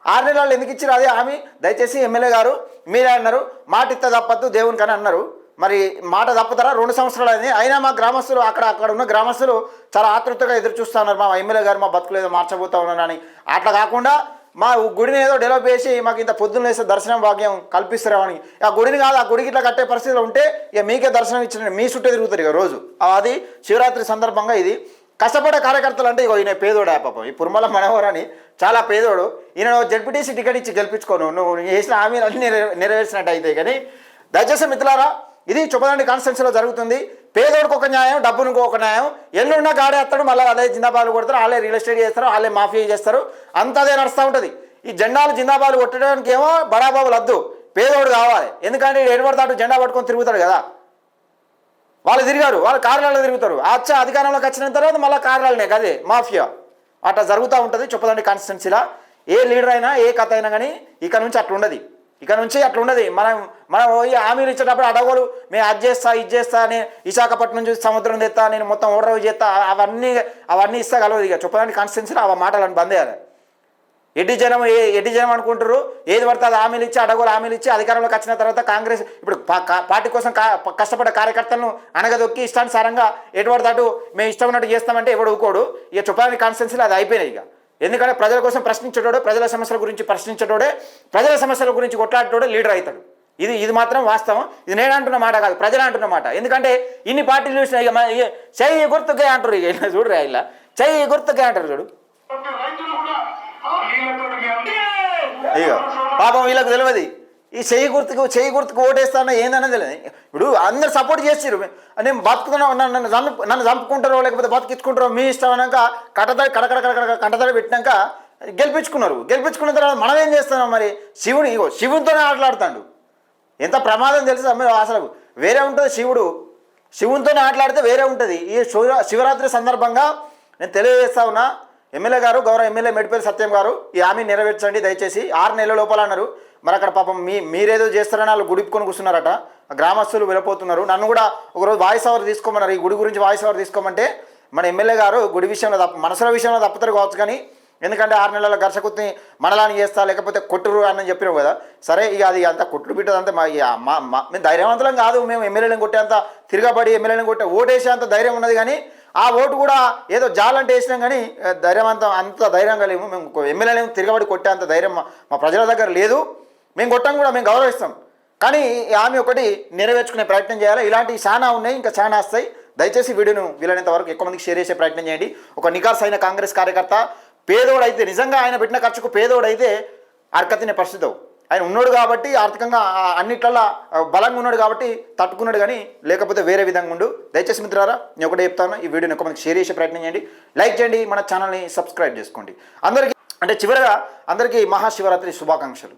6 నెలల్లో ఎందుకు ఇచ్చిర్రు అదే హామీ? దయచేసి ఎమ్మెల్యే గారు మీరే అన్నారు మాట ఇత్త తప్పద్దు దేవునికి అని అన్నారు. మరి మాట తప్పుతారా? 2 సంవత్సరాలు అయింది, అయినా మా గ్రామస్తులు అక్కడ ఉన్న గ్రామస్తులు చాలా ఆతృతగా ఎదురు చూస్తూ ఉన్నారు. మా ఎమ్మెల్యే గారు మా బతుకులు ఏదో మార్చబోతా ఉన్నారని. అట్లా కాకుండా మా గుడిని ఏదో డెవలప్ చేసి మాకు ఇంత పొద్దున్న వేసే దర్శనం భాగ్యం కల్పిస్తారేమని. ఆ గుడిని కాదు, ఆ గుడికి ఇట్లా కట్టే పరిస్థితిలో ఉంటే ఇక మీకే దర్శనం ఇచ్చిన మీ చుట్టూ తిరుగుతారు ఇక రోజు. అది శివరాత్రి సందర్భంగా ఇది కష్టపడే కార్యకర్తలు అంటే ఇగో ఈయన పేదోడే పాపం. ఈ పుర్మల మనోహర్ అని చాలా పేదోడు. ఈయన జెడ్పీటీసీ టికెట్ ఇచ్చి గెలిపించుకోను, నువ్వు చేసిన హామీలు అన్నీ నెరవేర్చినట్టు అయితే. కానీ దయచేసి మిత్రులారా, ఇది చొప్పదండి కాన్స్టిట్యున్సీలో జరుగుతుంది. పేదోడికి ఒక న్యాయం, డబ్బునికి ఒక న్యాయం. ఎల్లున్నా గాడే వస్తాడు, మళ్ళీ అదే జిందాబాలు కొడతారు, వాళ్ళే రియల్ ఎస్టేట్ చేస్తారు, వాళ్ళే మాఫియా చేస్తారు, అంతా అదే నడుస్తూ ఉంటుంది. ఈ జెండాలు జిందాబాలు కొట్టడానికి ఏమో బడాబాబులు వద్దు, పేదోడు కావాలి. ఎందుకంటే ఎడబడతాడు జెండా పట్టుకొని తిరుగుతాడు కదా. వాళ్ళు తిరిగారు, వాళ్ళు కార్యాలయాలు తిరుగుతారు. అధికారంలోకి వచ్చిన తర్వాత మళ్ళీ కార్యాలయనే కదే మాఫియా. అట్లా జరుగుతూ ఉంటుంది చొప్పదండి కాన్స్టిట్యున్సీలో. ఏ లీడర్ అయినా ఏ కథ అయినా కానీ ఇక నుంచి అట్లా ఉండదు. ఇక నుంచి అట్లా ఉండదు. మనం పోయి హామీలు ఇచ్చేటప్పుడు అడగోలు మేము అది చేస్తా ఇది చేస్తా, నేను విశాఖపట్నం నుంచి సముద్రం తెస్తా, నేను మొత్తం ఓడరవి చేస్తా, అవన్నీ ఇస్తా కలవదు. ఇక చొప్పదండి కాన్స్టిట్యున్సీలో ఆ మాటలను బంద్ చేయాలి. ఎడ్డి జనం అనుకుంటారు, ఏది పడితే అది హామీలు ఇచ్చి అడగోలు హామీలు ఇచ్చి అధికారంలోకి వచ్చిన తర్వాత కాంగ్రెస్ ఇప్పుడు పార్టీ కోసం కష్టపడ్డ కార్యకర్తలను అనగదొక్కి ఇష్టానుసారంగా ఎటు పడితే అటు మేము ఇష్టం ఉన్నట్టు చేస్తామంటే ఎవడు ఊకోడు. ఇక చొప్పదండి కాన్స్టిట్యున్సీలో అది అయిపోయినాయి. ఇక ఎందుకంటే ప్రజల కోసం ప్రశ్నించేటోడే, ప్రజల సమస్యల గురించి ప్రశ్నించేటోడే, ప్రజల సమస్యల గురించి కొట్లాడేటోడే లీడర్ అవుతాడు. ఇది మాత్రం వాస్తవం. ఇది నేను అంటున్న మాట కాదు, ప్రజలు అంటున్న మాట. ఎందుకంటే ఇన్ని పార్టీలు చూసినా ఇక చెయ్యి గుర్తుకే అంటారు. ఇక చూడరా ఇలా చెయ్యి గుర్తుకే అంటారు చూడు. ఇక పాపం వీళ్ళకి తెలియదు ఈ చెయ్యి గుర్తుకు ఓటేస్తానో ఏందనే తెలియదు. ఇప్పుడు అందరు సపోర్ట్ చేస్తారు, నేను బతుకుతున్నా, నన్ను చంపుకుంటారో లేకపోతే బతికించుకుంటారో మీ ఇష్టం అన్నాక కంటతడి పెట్టినాక గెలిపించుకున్న తర్వాత మనం ఏం చేస్తున్నాం మరి? శివునితోనే ఆటలాడుతాడు. ఎంత ప్రమాదం తెలుసు అసలు వేరే ఉంటుంది. శివునితోనే ఆటలాడితే వేరే ఉంటుంది. ఈ శివరాత్రి సందర్భంగా నేను తెలియజేస్తా ఉన్నా, ఎమ్మెల్యే గారు, గౌరవ ఎమ్మెల్యే మెడిపల్లి సత్యం గారు, ఈ హామీ నెరవేర్చండి దయచేసి. 6 నెలల లోపల అన్నారు. మరి అక్కడ పాపం మీరేదో చేస్తారని వాళ్ళు గుడిపుకొని కూర్చున్నారట. గ్రామస్తులు వెళ్ళిపోతున్నారు. నన్ను కూడా ఒకరోజు వాయిస్ ఓవర్ తీసుకోమన్నారు. ఈ గుడి గురించి వాయిస్ ఓవర్ తీసుకోమంటే మన ఎమ్మెల్యే గారు గుడి విషయంలో మనసుల విషయంలో తప్పుతారు కావచ్చు, కానీ ఎందుకంటే 6 నెలల ఘర్షకుత్ని మనలాని చేస్తా లేకపోతే కొట్టురు అని చెప్పినావు కదా. సరే, ఇక అది అంతా కొట్టుడు బిడ్డదంతా మేము ధైర్యవంతులం కాదు. మేము ఎమ్మెల్యేలను కొట్టేంత తిరగబడి ఎమ్మెల్యేలను కొట్టే ఓటేసేంత ధైర్యం ఉన్నది, కానీ ఆ ఓటు కూడా ఏదో జాలంటే వేసినాం, కానీ అంత ధైర్యంగా లేము. మేము ఎమ్మెల్యేలను తిరగబడి కొట్టే అంత ధైర్యం మా ప్రజల దగ్గర లేదు. మేము కొట్టాం కూడా, మేము గౌరవిస్తాం, కానీ ఆమె ఒకటి నెరవేర్చుకునే ప్రయత్నం చేయాలి. ఇలాంటివి చాలా ఉన్నాయి, ఇంకా చాలా వస్తాయి. దయచేసి వీడియోను వీలైనంత వరకు ఎక్కువ మందికి షేర్ చేసే ప్రయత్నం చేయండి. ఒక నికార్స్ అయిన కాంగ్రెస్ కార్యకర్త, పేదోడైతే నిజంగా ఆయన పెట్టిన ఖర్చుకు పేదోడైతే అరకతినే పరిస్థితి. ఆయన ఉన్నాడు కాబట్టి ఆర్థికంగా అన్నిట్లలా బలంగా ఉన్నాడు కాబట్టి తట్టుకున్నాడు, కానీ లేకపోతే వేరే విధంగా ఉండు. దయచేసి మిత్రులారా, నేను ఒకటే చెప్తాను, ఈ వీడియోని ఎక్కువ మందికి షేర్ చేసే ప్రయత్నం చేయండి, లైక్ చేయండి, మన ఛానల్ని సబ్స్క్రైబ్ చేసుకోండి. చివరగా అందరికీ మహాశివరాత్రి శుభాకాంక్షలు.